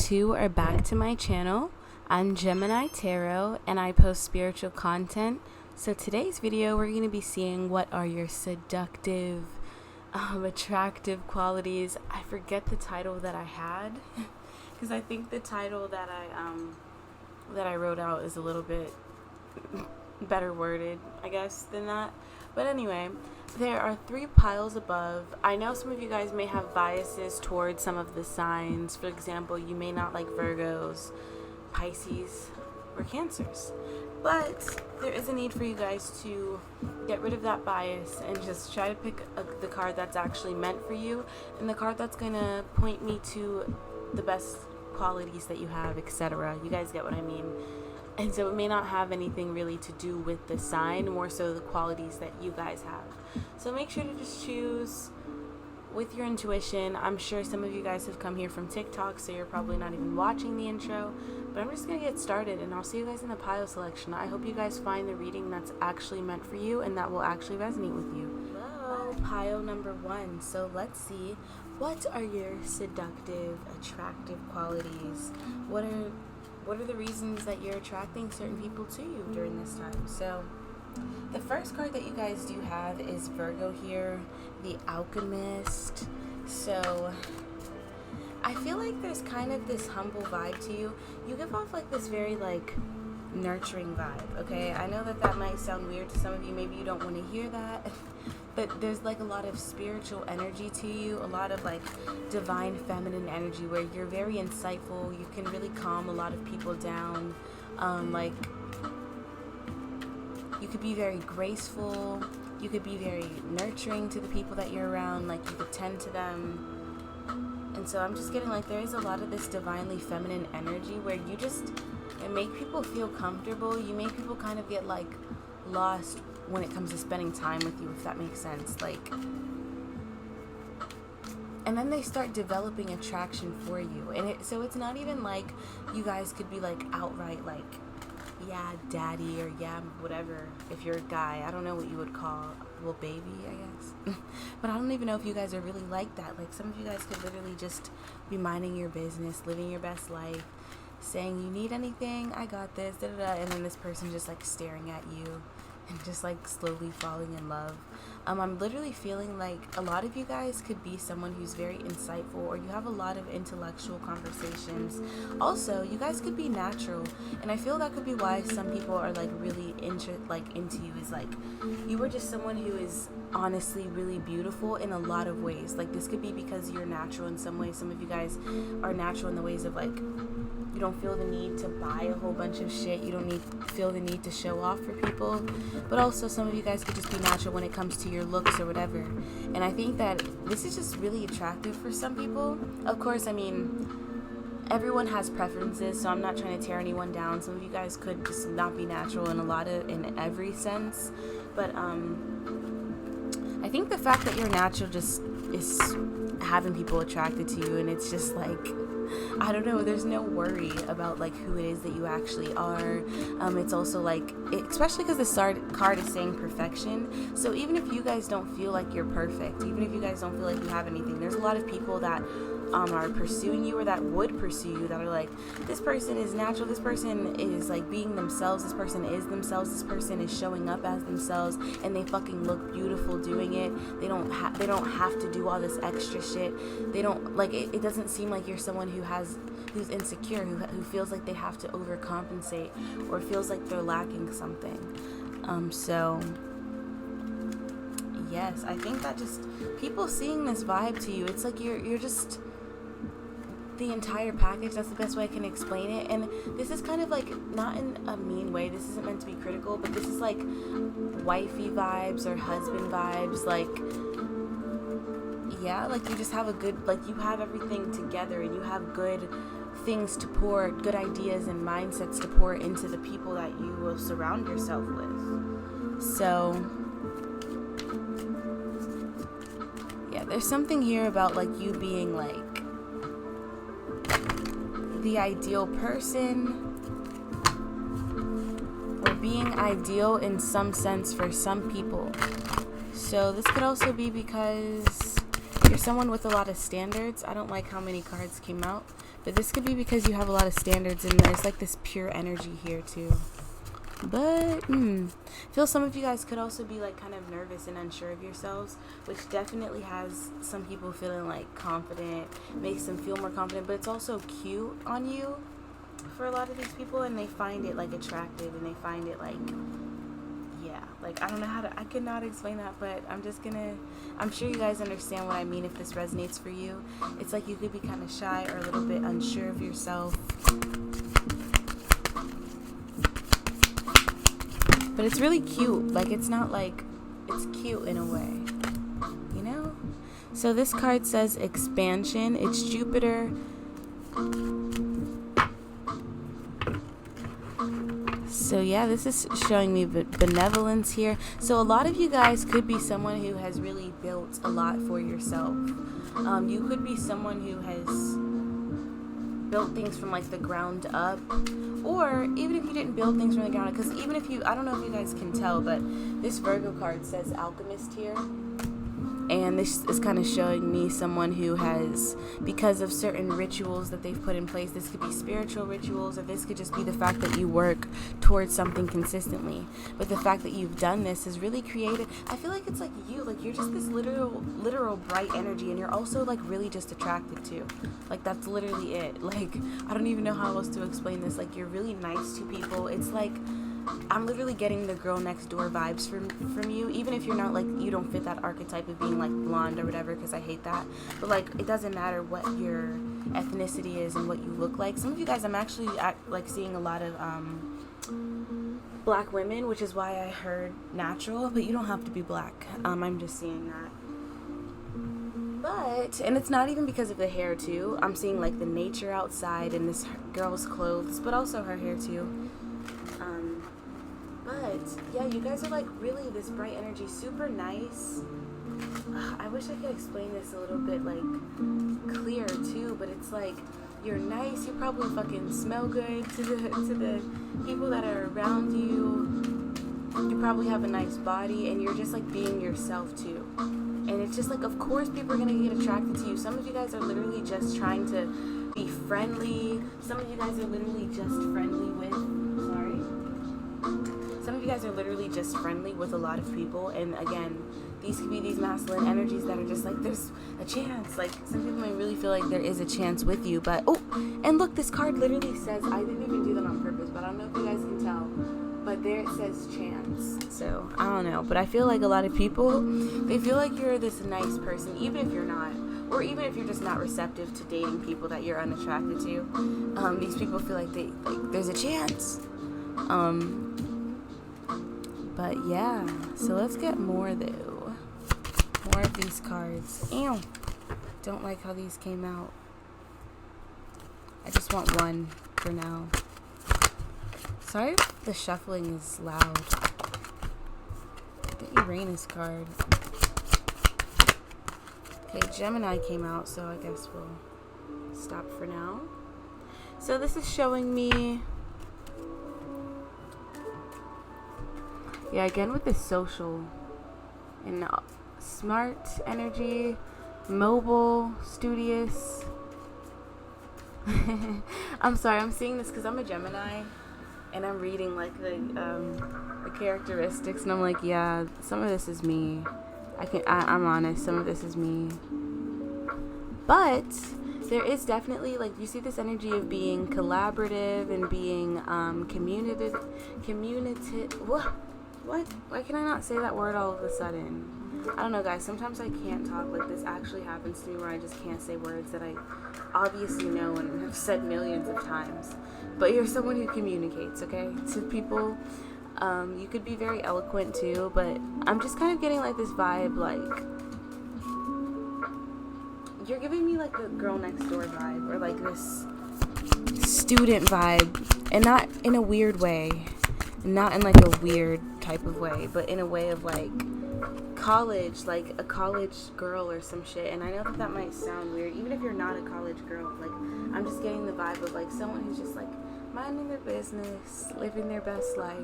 to or back to my channel. I'm Gemini Tarot and I post spiritual content. So today's video we're going to be seeing what are your seductive, attractive qualities. I forget the title that I had because I think the title that I wrote out is a little bit better worded, I guess, than that. But anyway, there are 3 piles above. I know some of you guys may have biases towards some of the signs. For example, you may not like Virgos, Pisces, or Cancers. But there is a need for you guys to get rid of that bias and just try to pick the card that's actually meant for you and the card that's going to point me to the best qualities that you have, etc. You guys get what I mean? And so it may not have anything really to do with the sign, more so the qualities that you guys have. So make sure to just choose with your intuition. I'm sure some of you guys have come here from TikTok, so you're probably not even watching the intro. But I'm just going to get started, and I'll see you guys in the pile selection. I hope you guys find the reading that's actually meant for you and that will actually resonate with you. Hello, pile number 1. So let's see, what are your seductive, attractive qualities? What are the reasons that you're attracting certain people to you during this time? So the first card that you guys do have is Virgo here, the Alchemist. So I feel like there's kind of this humble vibe to you. You give off like this very like nurturing vibe, okay? I know that might sound weird to some of you. Maybe you don't want to hear that. But there's like a lot of spiritual energy to you, a lot of like divine feminine energy where you're very insightful. You can really calm a lot of people down. Like you could be very graceful. You could be very nurturing to the people that you're around. Like you could tend to them. And so I'm just getting like there is a lot of this divinely feminine energy where you just make people feel comfortable. You make people kind of get like lost when it comes to spending time with you, if that makes sense. Like, and then they start developing attraction for you, and so it's not even like you guys could be like outright like, yeah, daddy, or yeah, whatever. If you're a guy, I don't know what you would call, well, baby, I guess. But I don't even know if you guys are really like that. Like, some of you guys could literally just be minding your business, living your best life, saying, you need anything, I got this, da da da, and then this person just like staring at you and just like slowly falling in love. I'm literally feeling like a lot of you guys could be someone who's very insightful, or you have a lot of intellectual conversations. Also, you guys could be natural, and I feel that could be why some people are like really into you, is like you were just someone who is honestly really beautiful in a lot of ways. Like this could be because you're natural in some ways. Some of you guys are natural in the ways of like you don't feel the need to buy a whole bunch of shit. You don't feel the need to show off for people. But also some of you guys could just be natural when it comes to your looks or whatever. And I think that this is just really attractive for some people. Of course, I mean, everyone has preferences, so I'm not trying to tear anyone down. Some of you guys could just not be natural in every sense. But I think the fact that you're natural just is having people attracted to you, and it's just like, I don't know, there's no worry about like who it is that you actually are. It's also like, especially because the card is saying perfection, so even if you guys don't feel like you're perfect, even if you guys don't feel like you have anything, there's a lot of people that are pursuing you, or that would pursue you, that are like, this person is natural, this person is like being themselves, this person is themselves, this person is showing up as themselves, and they fucking look beautiful doing it. They don't have to do all this extra shit. They don't like it. It doesn't seem like you're someone who's insecure, who feels like they have to overcompensate, or feels like they're lacking something. So yes, I think that just people seeing this vibe to you, it's like you're just the entire package. That's the best way I can explain it. And this is kind of like, not in a mean way, this isn't meant to be critical, but this is like wifey vibes or husband vibes. Like, yeah, like you just have a good, like you have everything together, and you have good things to pour, good ideas and mindsets to pour into the people that you will surround yourself with. So yeah, there's something here about like you being like the ideal person, or being ideal in some sense for some people. So this could also be because you're someone with a lot of standards, I don't like how many cards came out, but this could be because you have a lot of standards and there's like this pure energy here too. But I feel some of you guys could also be like kind of nervous and unsure of yourselves, which definitely has some people feeling like confident, makes them feel more confident, but it's also cute on you for a lot of these people, and they find it like attractive, and they find it like, yeah, like I don't know how to, I could not explain that, but I'm sure you guys understand what I mean if this resonates for you. It's like you could be kind of shy or a little bit unsure of yourself. But it's really cute. Like, it's not like, it's cute in a way, you know? So this card says expansion. It's Jupiter. So yeah, this is showing me benevolence here. So a lot of you guys could be someone who has really built a lot for yourself. You could be someone who has built things from like the ground up, or even if you didn't build things from the ground up, because even if you, I don't know if you guys can tell, but this Virgo card says alchemist here, and this is kind of showing me someone who has, because of certain rituals that they've put in place, this could be spiritual rituals, or this could just be the fact that you work towards something consistently, but the fact that you've done this has really created, I feel like it's like you, like you're just this literal bright energy, and you're also like really just attracted to, like that's literally it. Like, I don't even know how else to explain this. Like, you're really nice to people. It's like, I'm literally getting the girl next door vibes from you, even if you're not like, you don't fit that archetype of being like blonde or whatever, because I hate that. But like, it doesn't matter what your ethnicity is and what you look like. Some of you guys, I'm actually like seeing a lot of black women, which is why I heard natural, but you don't have to be black. I'm just seeing that. But, and it's not even because of the hair too. I'm seeing like the nature outside and this girl's clothes, but also her hair too. But yeah, you guys are like really this bright energy, super nice. I wish I could explain this a little bit like clearer too, but it's like you're nice. You probably fucking smell good to the people that are around you. You probably have a nice body, and you're just like being yourself too. And it's just like, of course people are gonna get attracted to you. Some of you guys are literally just trying to be friendly. Some of you guys are literally just friendly with, some of you guys are literally just friendly with a lot of people, and again, these could be these masculine energies that are just like, there's a chance. Like, some people may really feel like there is a chance with you, but oh, and look, this card literally says, I didn't even do that on purpose, but I don't know if you guys can tell, but there it says chance. So I don't know, but I feel like a lot of people, they feel like you're this nice person, even if you're not, or even if you're just not receptive to dating people that you're unattracted to. These people feel like there's a chance. But yeah, so let's get more though. More of these cards. Ew. Don't like how these came out. I just want one for now. Sorry if the shuffling is loud. The Uranus card. Okay, Gemini came out, so I guess we'll stop for now. So this is showing me, yeah, again with the social and smart energy, mobile, studious. I'm sorry, I'm seeing this because I'm a Gemini, and I'm reading like the characteristics, and I'm like, yeah, some of this is me. I'm honest, some of this is me. But there is definitely, like, you see this energy of being collaborative and being community. What? Why can I not say that word all of a sudden? I don't know, guys. Sometimes I can't talk. Like, this actually happens to me where I just can't say words that I obviously know and have said millions of times. But you're someone who communicates, okay? To people. You could be very eloquent too, but I'm just kind of getting like this vibe, like, you're giving me like the girl next door vibe, or like this student vibe, and not in a weird way, not in like a weird type of way, but in a way of like college, like a college girl or some shit. And I know that might sound weird, even if you're not a college girl. Like, I'm just getting the vibe of like someone who's just like minding their business, living their best life,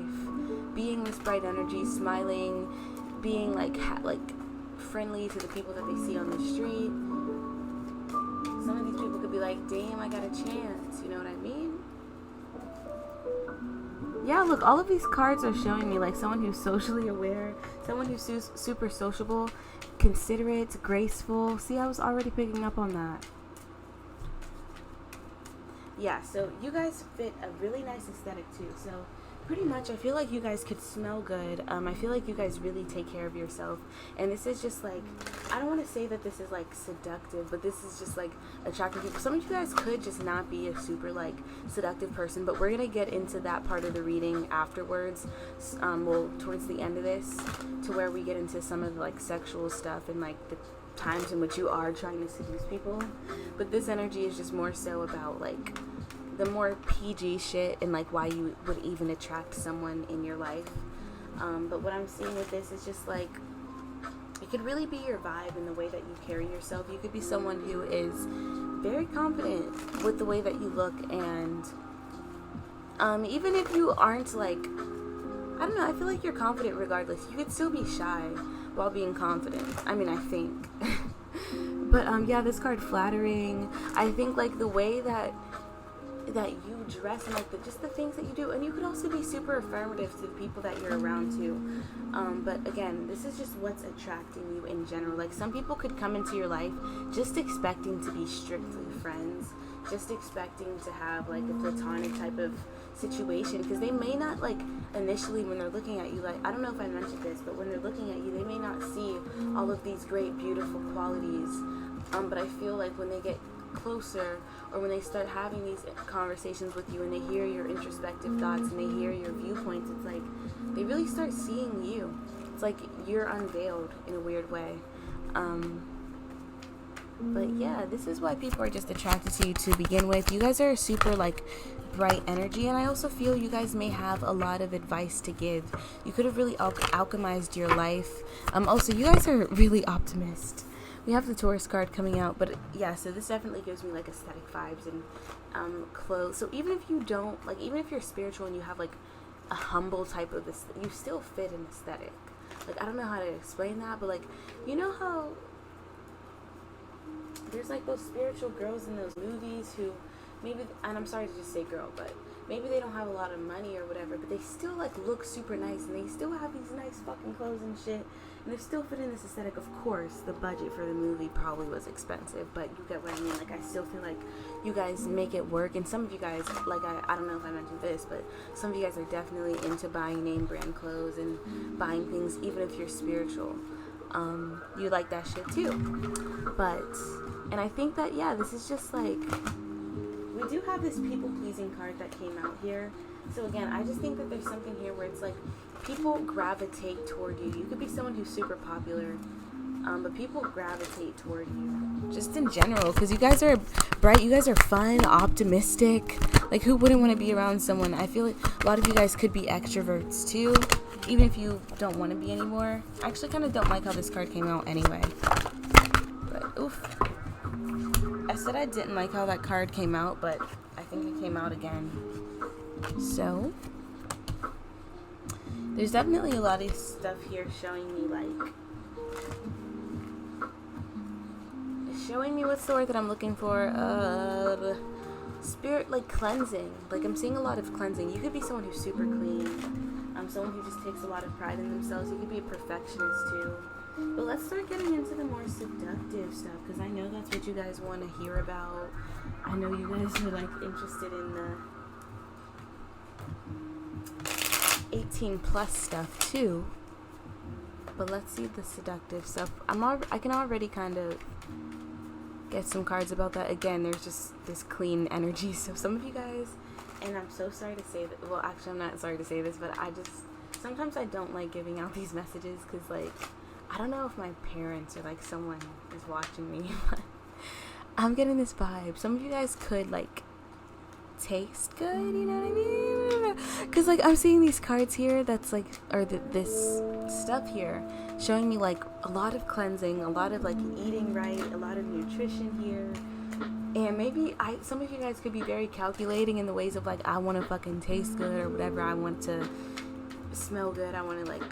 being this bright energy, smiling, being like friendly to the people that they see on the street. Some of these people could be like, damn, I got a chance. You know what I mean? Yeah, look, all of these cards are showing me like someone who's socially aware, someone who's super sociable, considerate, graceful. See, I was already picking up on that. Yeah, so you guys fit a really nice aesthetic too. So pretty much, I feel like you guys could smell good. I feel like you guys really take care of yourself. And this is just like, I don't want to say that this is like seductive, but this is just like attractive people. Some of you guys could just not be a super like seductive person, but we're going to get into that part of the reading afterwards. Well, towards the end of this, to where we get into some of the like sexual stuff and like the times in which you are trying to seduce people. But this energy is just more so about like the more PG shit and like why you would even attract someone in your life. But what I'm seeing with this is just like, it could really be your vibe and the way that you carry yourself. You could be someone who is very confident with the way that you look, and even if you aren't like, I don't know, I feel like you're confident regardless. You could still be shy while being confident. I mean, I think. But yeah, this card, flattering. I think like the way that you dress and like just the things that you do, and you could also be super affirmative to the people that you're around too. But again, this is just what's attracting you in general. Like some people could come into your life just expecting to be strictly friends, just expecting to have like a platonic type of situation, because they may not like initially when they're looking at you, like I don't know if I mentioned this, but when they're looking at you, they may not see all of these great beautiful qualities, but I feel like when they get closer, or when they start having these conversations with you and they hear your introspective thoughts and they hear your viewpoints, it's like they really start seeing you. It's like you're unveiled in a weird way. But yeah, this is why people are just attracted to you to begin with. You guys are super like bright energy, and I also feel you guys may have a lot of advice to give. You could have really alchemized your life. Also, you guys are really optimist. We have the Taurus card coming out, but yeah, so this definitely gives me like aesthetic vibes and clothes. So even if you don't, like even if you're spiritual and you have like a humble type of this, you still fit an aesthetic. Like I don't know how to explain that, but like, you know how there's like those spiritual girls in those movies who maybe, and I'm sorry to just say girl, but maybe they don't have a lot of money or whatever, but they still like look super nice and they still have these nice fucking clothes and shit, and they still fit in this aesthetic. Of course, the budget for the movie probably was expensive, but you get what I mean. Like I still feel like you guys make it work, and some of you guys, like I don't know if I mentioned this, but some of you guys are definitely into buying name brand clothes and buying things, even if you're spiritual. You like that shit too. And I think that, yeah, this is just like, we do have this people-pleasing card that came out here. So again, I just think that there's something here where it's like people gravitate toward you. You could be someone who's super popular, but people gravitate toward you just in general, because you guys are bright, you guys are fun, optimistic. Like who wouldn't want to be around someone? I feel like a lot of you guys could be extroverts too, even if you don't want to be anymore. I actually kind of don't like how this card came out anyway, but oof. I said I didn't like how that card came out, but I think it came out again. So there's definitely a lot of stuff here showing me like, what's the word that I'm looking for? Spirit, like cleansing. Like I'm seeing a lot of cleansing. You could be someone who's super clean. Someone who just takes a lot of pride in themselves. You could be a perfectionist too. But let's start getting into the more seductive stuff, because I know that's what you guys want to hear about. I know you guys are like interested in the 18 plus stuff too. But let's see the seductive stuff. I can already kind of get some cards about that. Again, there's just this clean energy. So some of you guys, and I'm so sorry to say that, well actually I'm not sorry to say this, but sometimes I don't like giving out these messages, because like, I don't know if my parents or like someone is watching me, but I'm getting this vibe. Some of you guys could like taste good, you know what I mean? Because like I'm seeing these cards here that's like, or this stuff here showing me like a lot of cleansing, a lot of like eating right, a lot of nutrition here. And maybe some of you guys could be very calculating in the ways of like, I want to fucking taste good or whatever, I want to smell good, I want to like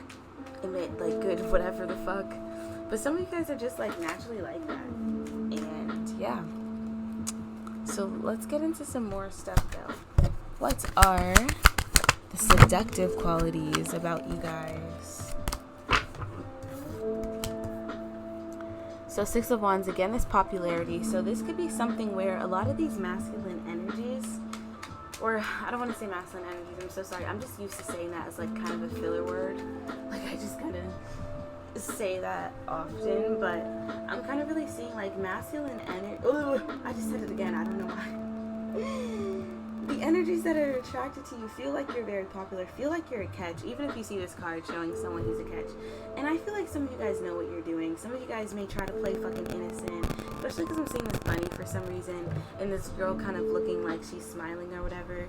emit like good whatever the fuck. But some of you guys are just like naturally like that. And yeah. So let's get into some more stuff though. What are the seductive qualities about you guys? So Six of Wands, again, is popularity. So this could be something where a lot of these masculine energies, or I don't want to say masculine energies, I'm so sorry. I'm just used to saying that as like kind of a filler word. Like I just kind of say that often, but I'm kind of really seeing like masculine energy. Oh, I just said it again. I don't know why. The energies that are attracted to you feel like you're very popular, feel like you're a catch, even if you see this card showing someone who's a catch. And I feel like some of you guys know what you're doing. Some of you guys may try to play fucking innocent, especially because I'm seeing this bunny for some reason, and this girl kind of looking like she's smiling or whatever.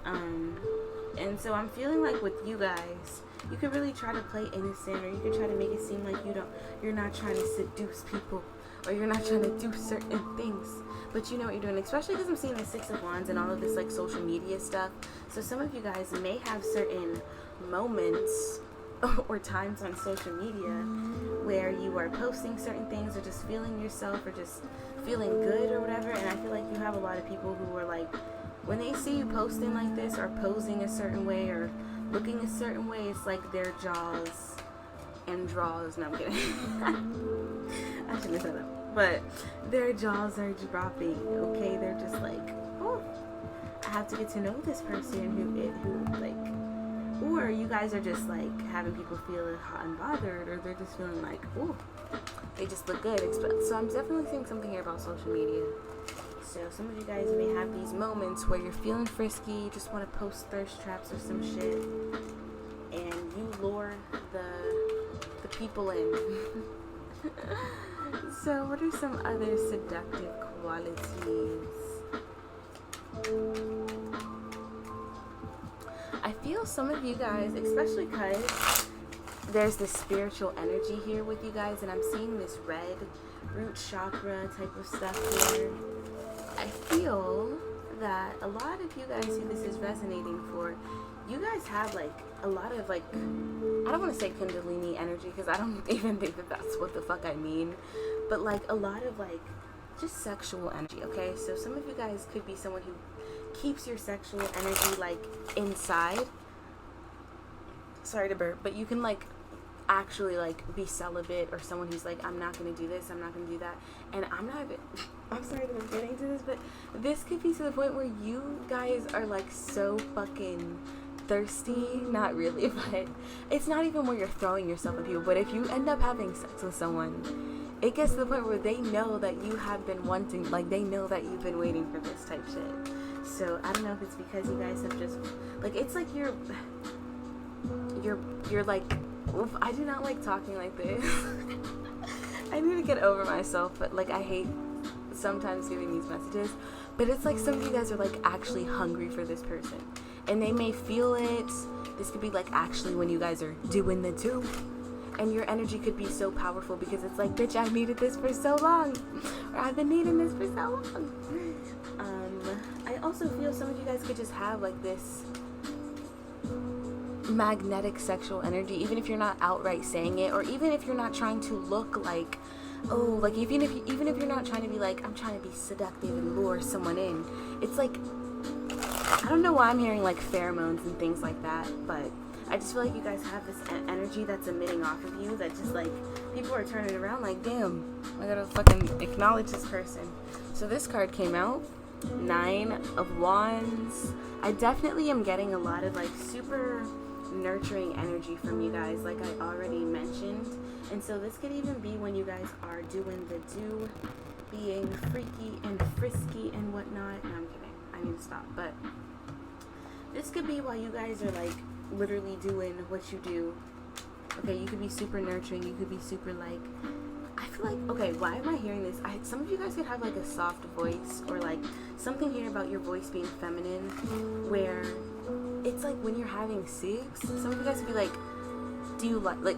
And so I'm feeling like with you guys, you could really try to play innocent, or you could try to make it seem like you're not trying to seduce people, or you're not trying to do certain things, but you know what you're doing, especially because I'm seeing the Six of Wands and all of this like social media stuff. So some of you guys may have certain moments or times on social media where you are posting certain things, or just feeling yourself, or just feeling good or whatever. And I feel like you have a lot of people who are like, when they see you posting like this, or posing a certain way, or looking a certain way, it's like their jaws and draws. No, I'm kidding. I shouldn't have said that. But their jaws are dropping, okay? They're just like, oh, I have to get to know this person who like, or you guys are just like having people feel hot and bothered, or they're just feeling like, oh, they just look good. So I'm definitely seeing something here about social media. So some of you guys may have these moments where you're feeling frisky, you just want to post thirst traps or some shit, and you lure the people in. So what are some other seductive qualities? I feel some of you guys, especially because there's this spiritual energy here with you guys, and I'm seeing this red root chakra type of stuff here. I feel that a lot of you guys who this is resonating for, you guys have like a lot of like, I don't want to say Kundalini energy, because I don't even think that that's what the fuck I mean, but like a lot of like just sexual energy, okay? So some of you guys could be someone who keeps your sexual energy like inside. Sorry to burp, but you can like actually like be celibate, or someone who's like, I'm not gonna do this, I'm not gonna do that. And I'm sorry that I'm getting to this, but this could be to the point where you guys are like so fucking thirsty. Not really, but it's not even where you're throwing yourself at people, but if you end up having sex with someone, it gets to the point where they know that you have been wanting, like they know that you've been waiting for this type shit. So I don't know if it's because you guys have just like, it's like you're like, oof, I do not like talking like this. I need to get over myself, but like I hate sometimes giving these messages, but it's like some of you guys are like actually hungry for this person, and they may feel it. This could be like actually when you guys are doing the do, and your energy could be so powerful because it's like, bitch, I've needed this for so long, or I've been needing this for so long. I also feel some of you guys could just have like this magnetic sexual energy, even if you're not outright saying it, or even if you're not trying to look like, oh, like even if you're not trying to be like, I'm trying to be seductive and lure someone in. It's like, I don't know why I'm hearing like pheromones and things like that, but I just feel like you guys have this energy that's emitting off of you that just like, people are turning around like, damn, I gotta fucking acknowledge this person. So this card came out, 9 of Wands. I definitely am getting a lot of like super nurturing energy from you guys, like I already mentioned. And so this could even be when you guys are doing the do, being freaky and frisky and whatnot. No, I'm kidding, I need to stop. But this could be while you guys are like literally doing what you do. Okay, you could be super nurturing, you could be super like, I feel like, okay, why am I hearing this? Some of you guys could have like a soft voice, or like something here about your voice being feminine, where it's like when you're having sex, some of you guys would be like, do you like,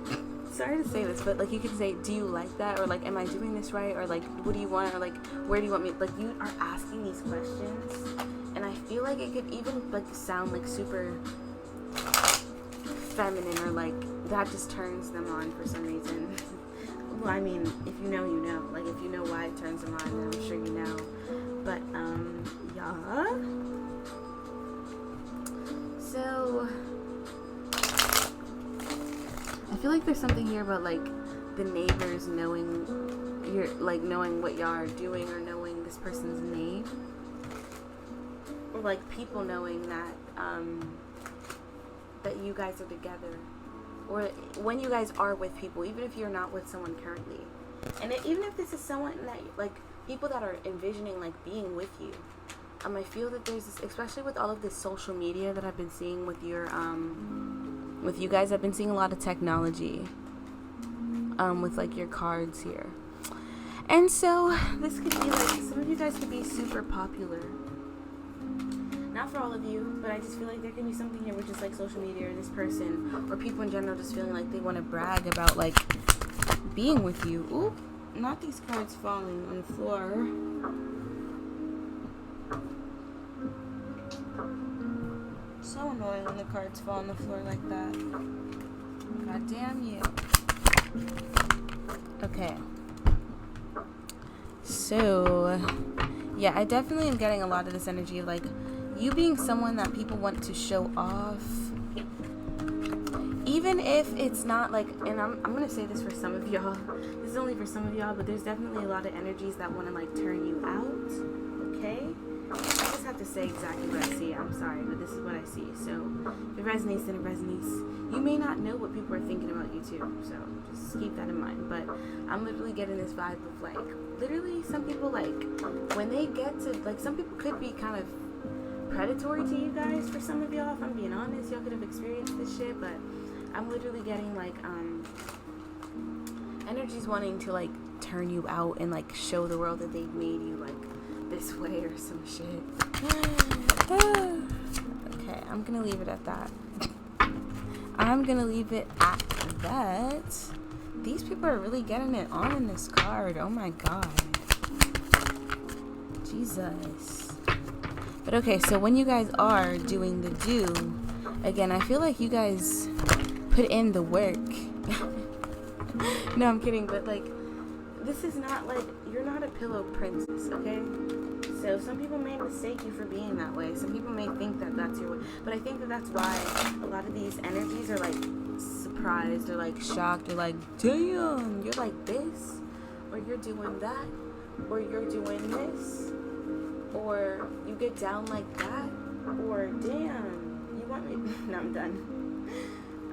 sorry to say this, but like you could say, do you like that? Or like, am I doing this right? Or like, what do you want? Or like, where do you want me? Like you are asking these questions, and I feel like it could even like sound like super feminine, or like that just turns them on for some reason. Well, I mean, if you know, you know. Like, if you know why it turns them on, then I'm sure you know. But, yeah. So, I feel like there's something here about, like, the neighbors knowing knowing what y'all are doing, or knowing this person's name. Or, like, people knowing that, that you guys are together. Or when you guys are with people, even if you're not with someone currently. And even if this is someone that, like, people that are envisioning, like, being with you. I feel that there's this, especially with all of this social media that I've been seeing with your, with you guys, I've been seeing a lot of technology, with, like, your cards here. And so, this could be, like, some of you guys could be super popular. Not for all of you, but I just feel like there can be something here with just, like, social media, or this person, or people in general just feeling like they want to brag about, like, being with you. Ooh, not these cards falling on the floor. So annoying when the cards fall on the floor like that. God damn you. Okay. So, yeah, I definitely am getting a lot of this energy of, like, you being someone that people want to show off. Even if it's not, like, and I'm going to say this for some of y'all. This is only for some of y'all, but there's definitely a lot of energies that want to, like, turn you out. Okay? I just have to say exactly what I see. I'm sorry, but this is what I see. So, if it resonates, then it resonates. You may not know what people are thinking about you, too. So, just keep that in mind. But I'm literally getting this vibe of, like, literally some people, like, when they get to, like, some people could be kind of predatory to you guys. For some of y'all, if I'm being honest, y'all could have experienced this shit. But I'm literally getting, like, energies wanting to, like, turn you out and, like, show the world that they've made you, like, this way or some shit. Okay, I'm gonna leave it at that. I'm gonna leave it at that. These people are really getting it on in this card. Oh my god. Jesus. But okay, so when you guys are doing the do, again, I feel like you guys put in the work. No, I'm kidding, but, like, this is not, like, you're not a pillow princess, okay? So some people may mistake you for being that way. Some people may think that that's your way. But I think that that's why a lot of these energies are, like, surprised or, like, shocked or, like, damn, you're like this, or you're doing that, or you're doing this, or you get down like that, or damn, you want me? No, I'm done.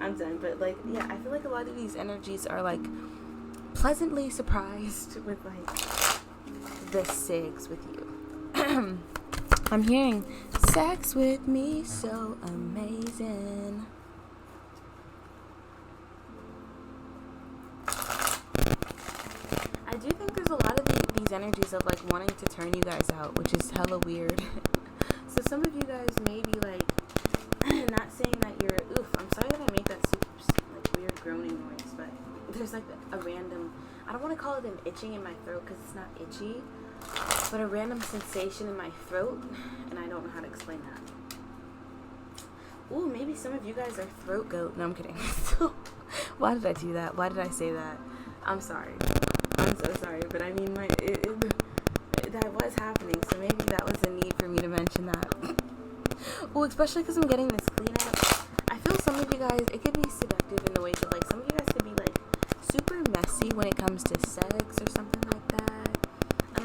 I'm done. But, like, yeah, I feel like a lot of these energies are, like, pleasantly surprised with, like, the sex with you. I'm hearing sex with me so amazing. I do think there's a lot of these energies of, like, wanting to turn you guys out, which is hella weird. So some of you guys may be, like, not saying that you're, oof, I'm sorry that I make that super, like, weird groaning noise, but there's, like, a random, I don't want to call it an itching in my throat because it's not itchy, but a random sensation in my throat, and I don't know how to explain that. Ooh, maybe some of you guys are throat goat. No, I'm kidding. Why did I do that? Why did I say that? I'm sorry. I'm so sorry, but I mean, that was happening, so maybe that was a need for me to mention that. Ooh, especially because I'm getting this cleanup. I feel some of you guys, it could be seductive in the way that, like, some of you guys could be, like, super messy when it comes to sex or something like that.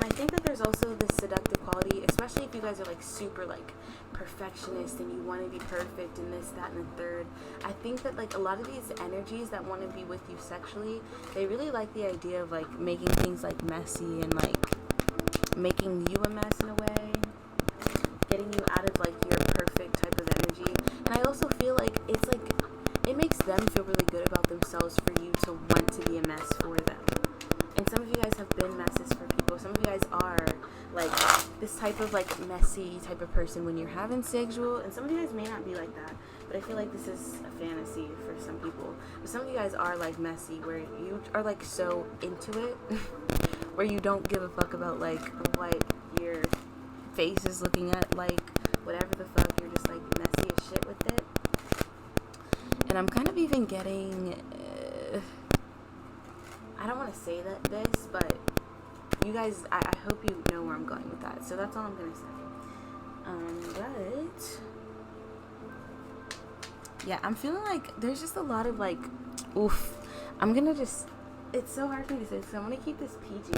I think that there's also this seductive quality, especially if you guys are, like, super, like, perfectionist and you want to be perfect and this, that, and the third. I think that, like, a lot of these energies that want to be with you sexually, they really like the idea of, like, making things, like, messy and, like, making you a mess in a way, getting you out of, like, your perfect type of energy. And I also feel like it's, like, it makes them feel really good about themselves for you to want to be a mess for them. And some of you guys have been messes for people. Some of you guys are, like, this type of, like, messy type of person when you're having sexual. And some of you guys may not be like that. But I feel like this is a fantasy for some people. But some of you guys are, like, messy, where you are, like, so into it. Where you don't give a fuck about, like, what your face is looking at. Like, whatever the fuck. You're just, like, messy as shit with it. And I'm kind of even getting... I don't want to say this, but you guys, I hope you know where I'm going with that. So that's all I'm gonna say. But yeah, I'm feeling like there's just a lot of like, oof. I'm gonna just, it's so hard for me to say, so I'm gonna keep this PG.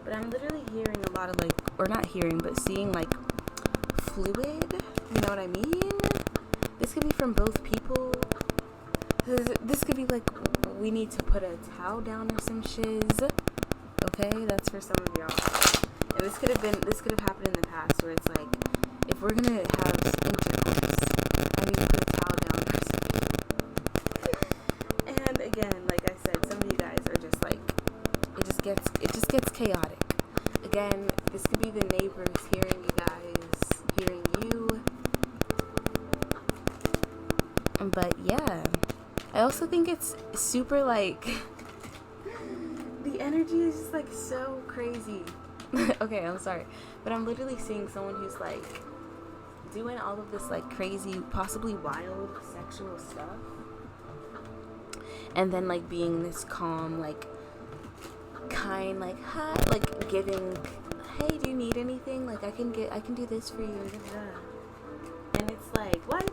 But I'm literally hearing a lot of like, or not hearing, but seeing like fluid. You know what I mean? This could be from both people. This could be like, we need to put a towel down or some shiz. Okay, that's for some of y'all. And this could have happened in the past where it's like, if we're gonna have intercourse, I need to put a towel down or something. And again, like I said, some of you guys are just like, it just gets chaotic. Again, this could be the neighbors hearing you guys, hearing you. But yeah, I also think it's super like, the energy is just like so crazy. Okay, I'm sorry, but I'm literally seeing someone who's like doing all of this like crazy, possibly wild sexual stuff, and then like being this calm, like kind, like hi, like giving, hey, do you need anything? Like I can do this for you. And it's like, what?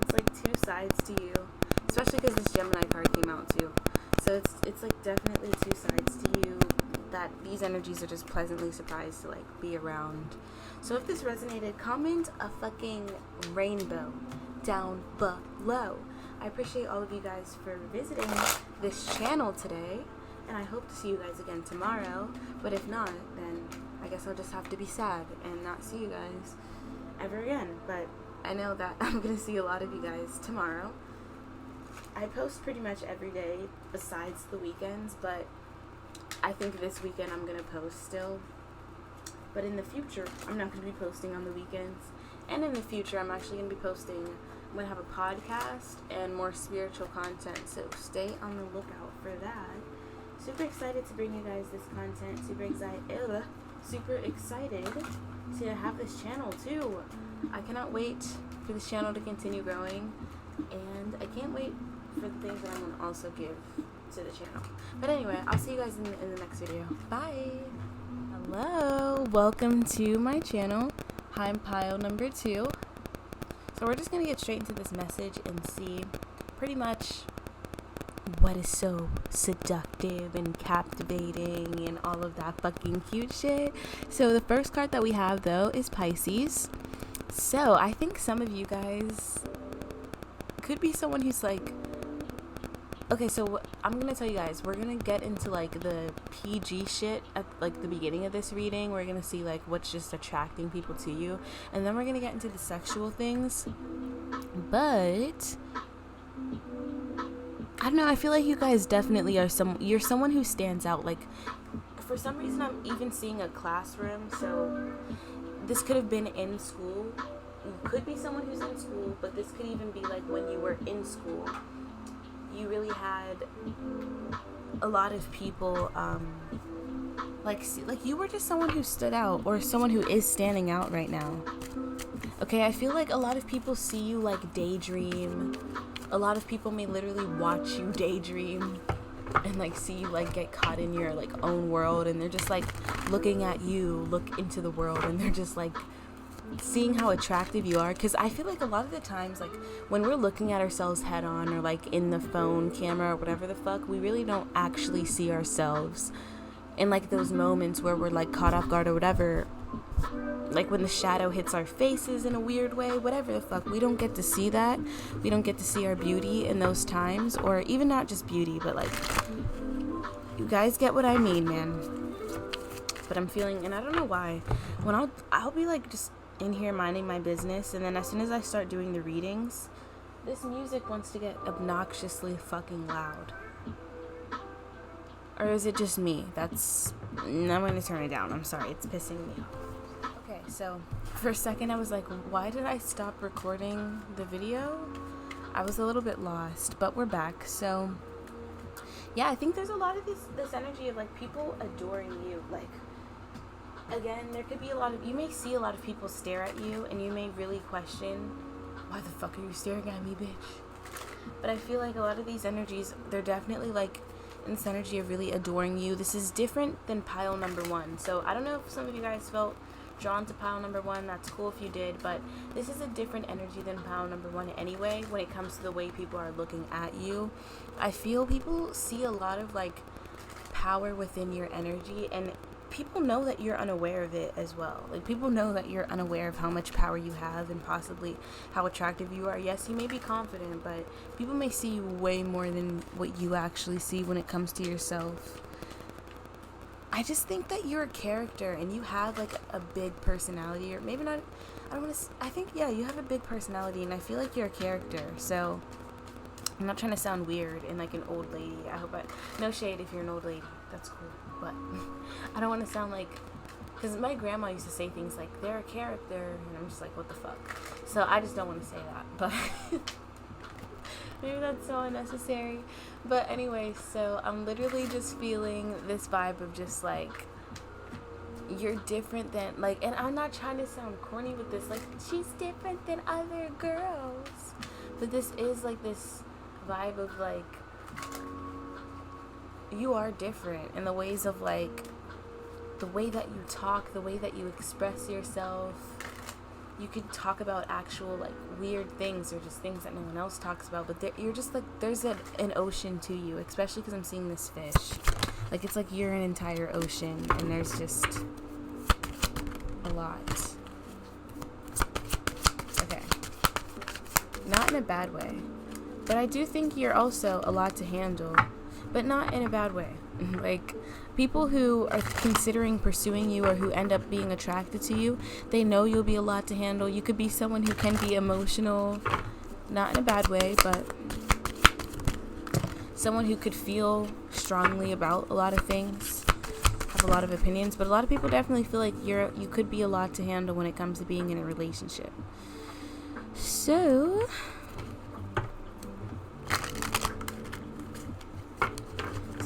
It's like two sides to you, especially because this Gemini card came out too. So it's like definitely two sides to you that these energies are just pleasantly surprised to like be around. So if this resonated, comment a fucking rainbow down below. I appreciate all of you guys for visiting this channel today, and I hope to see you guys again tomorrow. But if not, then I guess I'll just have to be sad and not see you guys ever again. But I know that I'm gonna see a lot of you guys tomorrow. I post pretty much every day besides the weekends, but I think this weekend I'm gonna post still. But in the future, I'm not gonna be posting on the weekends. And in the future, I'm actually gonna be posting, I'm gonna have a podcast and more spiritual content, so stay on the lookout for that. Super excited to bring you guys this content. Super excited to have this channel too. I cannot wait for this channel to continue growing, and I can't wait for the things that I'm gonna also give to the channel. But anyway, I'll see you guys in the next video. Bye. Hello, welcome to my channel. I'm pile number 2. So we're just gonna get straight into this message and see pretty much what is so seductive and captivating and all of that fucking cute shit. So the first card that we have though is Pisces. So I think some of you guys could be someone who's like, okay, so I'm gonna tell you guys, we're gonna get into like the PG shit at like the beginning of this reading. We're gonna see like what's just attracting people to you, and then we're gonna get into the sexual things. But I don't know, I feel like you guys definitely are you're someone who stands out. Like for some reason I'm even seeing a classroom, so this could have been in school. You could be someone who's in school, but this could even be like when you were in school. You really had a lot of people, like you were just someone who stood out, or someone who is standing out right now. Okay, I feel like a lot of people see you like daydream. A lot of people may literally watch you daydream and like see you like get caught in your like own world, and they're just like looking at you, look into the world, and they're just like seeing how attractive you are. Because I feel like a lot of the times, like when we're looking at ourselves head on, or like in the phone camera or whatever the fuck, we really don't actually see ourselves in like those moments where we're like caught off guard or whatever, like when the shadow hits our faces in a weird way, whatever the fuck. We don't get to see that. We don't get to see our beauty in those times, or even not just beauty, but like, you guys get what I mean, man. But I'm feeling, and I don't know why, when I'll be like just in here minding my business, and then as soon as I start doing the readings, this music wants to get obnoxiously fucking loud. Or is it just me? I'm gonna turn it down. I'm sorry, it's pissing me off. Okay, so for a second I was like, why did I stop recording the video? I was a little bit lost, but we're back. So yeah, I think there's a lot of this energy of like people adoring you. Like, again, there could be you may see a lot of people stare at you, and you may really question, why the fuck are you staring at me, bitch? But I feel like a lot of these energies, they're definitely like in this energy of really adoring you. This is different than pile number 1. So I don't know if some of you guys felt drawn to pile number 1. That's cool if you did, but this is a different energy than pile number 1 anyway when it comes to the way people are looking at you. I feel people see a lot of like power within your energy, and people know that you're unaware of it as well. Like, people know that you're unaware of how much power you have and possibly how attractive you are. Yes, you may be confident, but people may see you way more than what you actually see when it comes to yourself. I just think that you're a character and you have like a big personality, or maybe not. I think, yeah, you have a big personality, and I feel like you're a character. So I'm not trying to sound weird and like an old lady. No shade if you're an old lady. That's cool. But I don't want to sound like, because my grandma used to say things like, they're a character, and I'm just like, what the fuck? So I just don't want to say that. But maybe that's so unnecessary. But anyway, so I'm literally just feeling this vibe of just like, you're different than, like, and I'm not trying to sound corny with this, like, she's different than other girls. But this is like this vibe of like, you are different in the ways of like the way that you talk, the way that you express yourself. You could talk about actual like weird things or just things that no one else talks about, but you're just like, there's an ocean to you, especially because I'm seeing this fish. Like, it's like you're an entire ocean, and there's just a lot. Okay, not in a bad way, but I do think you're also a lot to handle, but not in a bad way. Like, people who are considering pursuing you or who end up being attracted to you, they know you'll be a lot to handle. You could be someone who can be emotional, not in a bad way, but someone who could feel strongly about a lot of things, have a lot of opinions. But a lot of people definitely feel like you could be a lot to handle when it comes to being in a relationship. So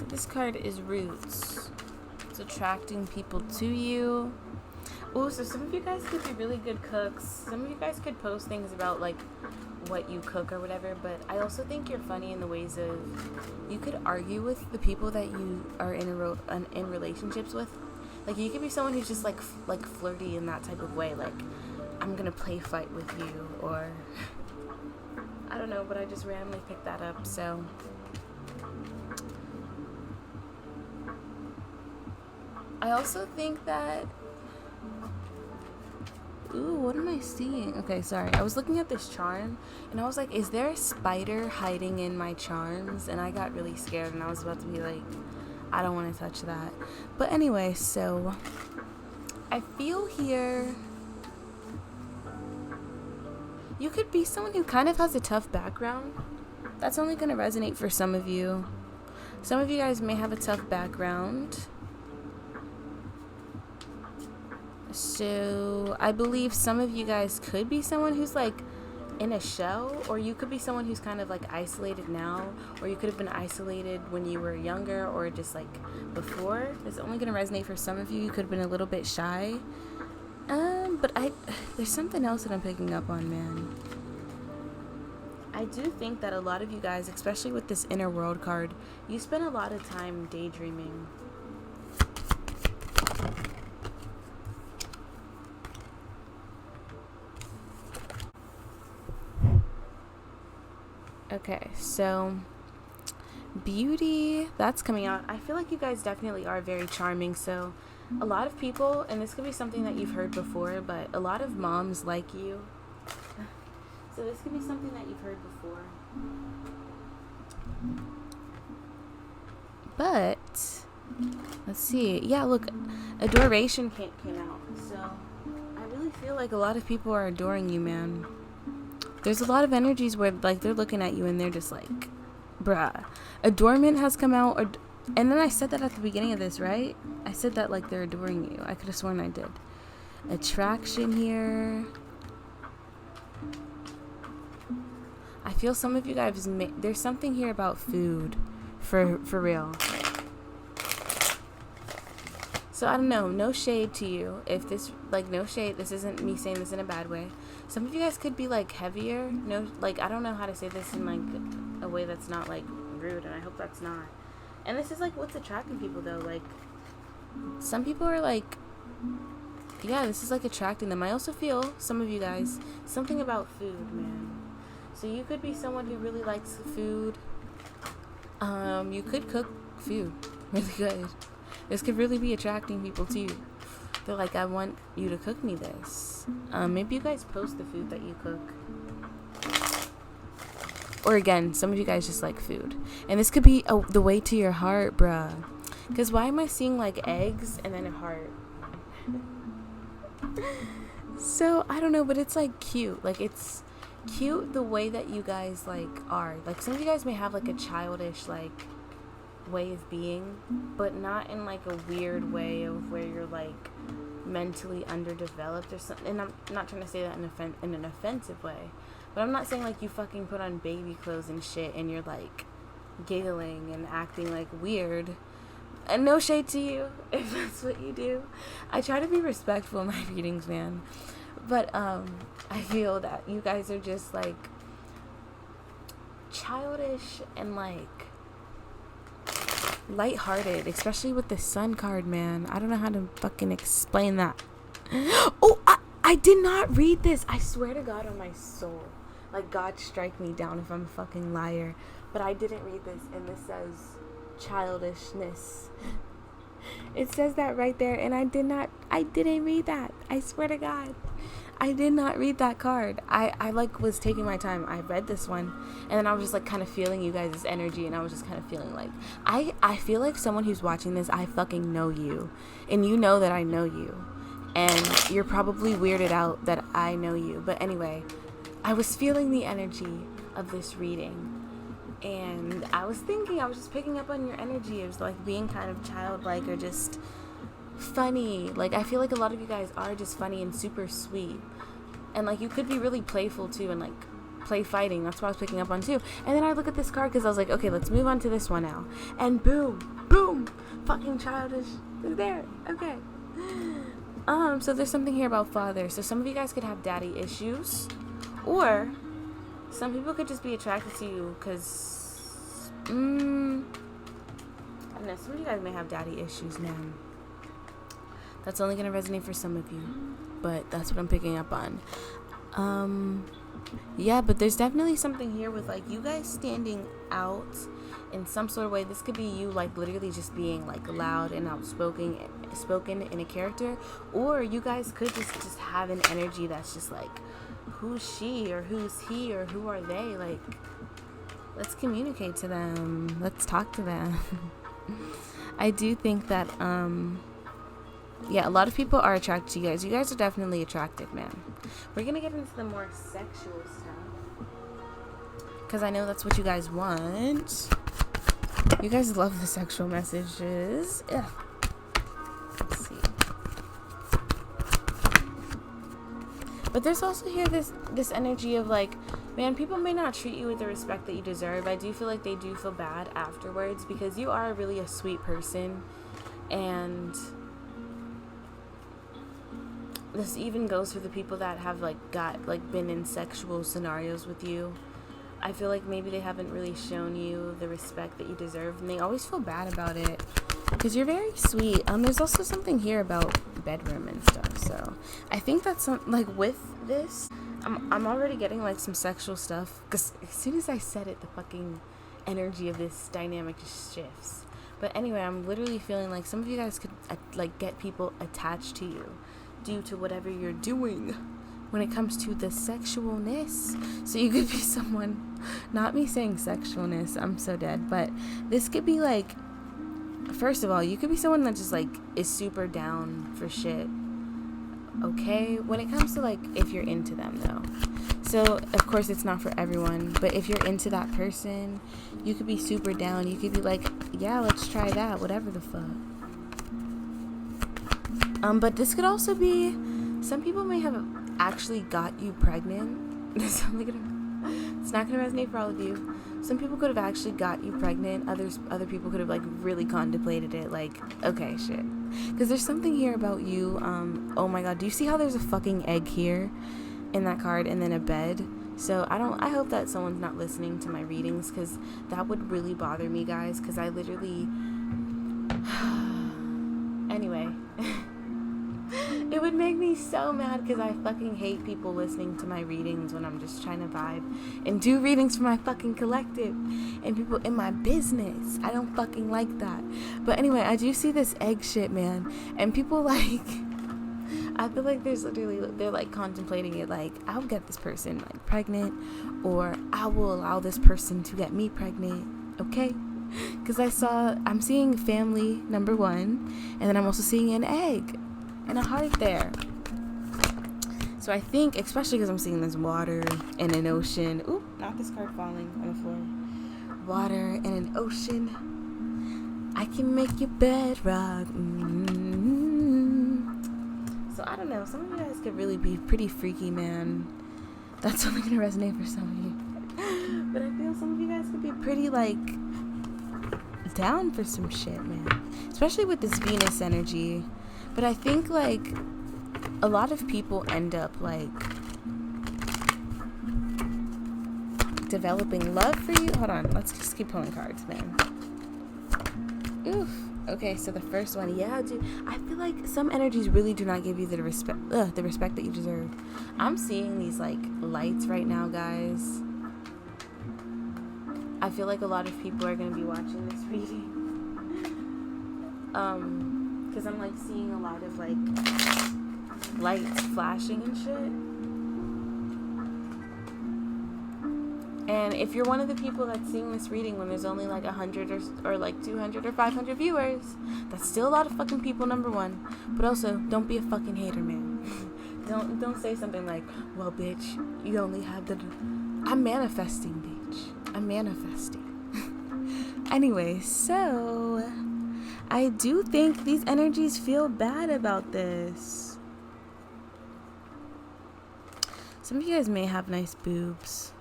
this card is roots. It's attracting people to you. Oh, so some of you guys could be really good cooks. Some of you guys could post things about like what you cook or whatever, but I also think you're funny in the ways of, you could argue with the people that you are in relationships with. Like, you could be someone who's just like flirty in that type of way, like, I'm gonna play fight with you, or I don't know, but I just randomly picked that up. So I also think that, ooh, what am I seeing? Okay, sorry. I was looking at this charm, and I was like, is there a spider hiding in my charms? And I got really scared, and I was about to be like, I don't want to touch that. But anyway, so I feel here, you could be someone who kind of has a tough background. That's only going to resonate for some of you. Some of you guys may have a tough background. So I believe some of you guys could be someone who's like in a shell, or you could be someone who's kind of like isolated now, or you could have been isolated when you were younger, or just like before. It's only going to resonate for some of you. You could have been a little bit shy. But there's something else that I'm picking up on, man. I do think that a lot of you guys, especially with this inner world card, you spend a lot of time daydreaming. Okay, so beauty, that's coming out. I feel like you guys definitely are very charming. So a lot of people, and this could be something that you've heard before, but a lot of moms like you. So this could be something that you've heard before. But let's see. Yeah, look, adoration came out. So I really feel like a lot of people are adoring you, man. There's a lot of energies where like they're looking at you and they're just like, bruh. Adornment has come out, and then I said that at the beginning of this, right? I said that like they're adoring you. I could have sworn I did. Attraction here. I feel some of you guys, there's something here about food, for real. So I don't know, no shade to you. If this, like, no shade, this isn't me saying this in a bad way. Some of you guys could be like heavier. No, like, I don't know how to say this in like way that's not like rude, and I hope that's not. And this is like what's attracting people though. Like some people are like, yeah, this is like attracting them. I also feel, some of you guys, something about food, man. So you could be someone who really likes food. You could cook food really good. This could really be attracting people to you. They're like, I want you to cook me this. Maybe you guys post the food that you cook. Or again, some of you guys just like food. And this could be the way to your heart, bruh. Because why am I seeing like eggs and then a heart? So, I don't know, but it's like cute. Like, it's cute the way that you guys like are. Like, some of you guys may have like a childish like way of being, but not in like a weird way of where you're like mentally underdeveloped or something. And I'm not trying to say that in an offensive way, but I'm not saying like you fucking put on baby clothes and shit and you're like giggling and acting like weird. And no shade to you if that's what you do. I try to be respectful in my readings, man. But I feel that you guys are just like childish and like lighthearted, especially with the sun card, man. I don't know how to fucking explain that. Oh, I did not read this. I swear to God on my soul. Like, God strike me down if I'm a fucking liar. But I didn't read this, and this says childishness. It says that right there, and I didn't read that. I swear to God. I did not read that card. I like was taking my time. I read this one, and then I was just like kind of feeling you guys' energy, and I was just kind of feeling like I feel like someone who's watching this, I fucking know you, and you know that I know you, and you're probably weirded out that I know you. But anyway, I was feeling the energy of this reading, and I was just picking up on your energy. It was like being kind of childlike or just funny. Like, I feel like a lot of you guys are just funny and super sweet, and like you could be really playful too, and like play fighting. That's what I was picking up on too. And then I look at this card because I was like, okay, let's move on to this one now, and boom, fucking childish is there. Okay. So there's something here about father. So some of you guys could have daddy issues, or some people could just be attracted to you because I don't know, some of you guys may have daddy issues, man. That's only going to resonate for some of you, but that's what I'm picking up on. Yeah, but there's definitely something here with like you guys standing out in some sort of way. This could be you like literally just being like loud and outspoken spoken in a character, or you guys could just have an energy that's just like, who's she or who's he or who are they? Like, let's communicate to them. Let's talk to them. I do think that yeah, a lot of people are attracted to you guys. You guys are definitely attracted, man. We're gonna get into the more sexual stuff, because I know that's what you guys want. You guys love the sexual messages. Ugh. Let's see. But there's also here this energy of like, man, people may not treat you with the respect that you deserve. I do feel like they do feel bad afterwards, because you are really a sweet person, and this even goes for the people that have been in sexual scenarios with you. I feel like maybe they haven't really shown you the respect that you deserve, and they always feel bad about it, because you're very sweet. There's also something here about bedroom and stuff, so I think that's like with this, I'm already getting like some sexual stuff, because as soon as I said it, the fucking energy of this dynamic just shifts. But anyway, I'm literally feeling like some of you guys could like get people attached to you due to whatever you're doing when it comes to the sexualness. So you could be someone, not me saying sexualness, I'm so dead, but this could be like, first of all, you could be someone that just like is super down for shit, okay, when it comes to like if you're into them though. So of course it's not for everyone, but if you're into that person, you could be super down. You could be like, yeah, let's try that, whatever the fuck. But this could also be, some people may have actually got you pregnant. It's not gonna resonate for all of you. Some people could have actually got you pregnant. Other people could have like really contemplated it. Like, okay, shit. Because there's something here about you. Oh my God, do you see how there's a fucking egg here in that card, and then a bed? So I hope that someone's not listening to my readings, because that would really bother me, guys, because I literally anyway. It would make me so mad, because I fucking hate people listening to my readings when I'm just trying to vibe and do readings for my fucking collective and people in my business. I don't fucking like that. But anyway, I do see this egg shit, man, and people like, I feel like they're like contemplating it, like, I'll get this person like pregnant, or I will allow this person to get me pregnant, okay? Because I'm seeing family number 1, and then I'm also seeing an egg and a heart there. So I think, especially because I'm seeing this water and an ocean. Oop, not this card falling on the floor. Water and an ocean. I can make you bedrock. So I don't know. Some of you guys could really be pretty freaky, man. That's only going to resonate for some of you. But I feel some of you guys could be pretty, like, down for some shit, man. Especially with this Venus energy. But I think, like, a lot of people end up, like, developing love for you. Hold on. Let's just keep pulling cards, man. Oof. Okay, so the first one. Yeah, dude. I feel like some energies really do not give you the respect that you deserve. I'm seeing these, like, lights right now, guys. I feel like a lot of people are going to be watching this reading. Because I'm, like, seeing a lot of, like, lights flashing and shit. And if you're one of the people that's seeing this reading when there's only, like, 100 or like 200 or 500 viewers, that's still a lot of fucking people, number 1. But also, don't be a fucking hater, man. Don't say something like, well, bitch, you only have the... I'm manifesting, bitch. I'm manifesting. Anyway, so... I do think these energies feel bad about this. Some of you guys may have nice boobs.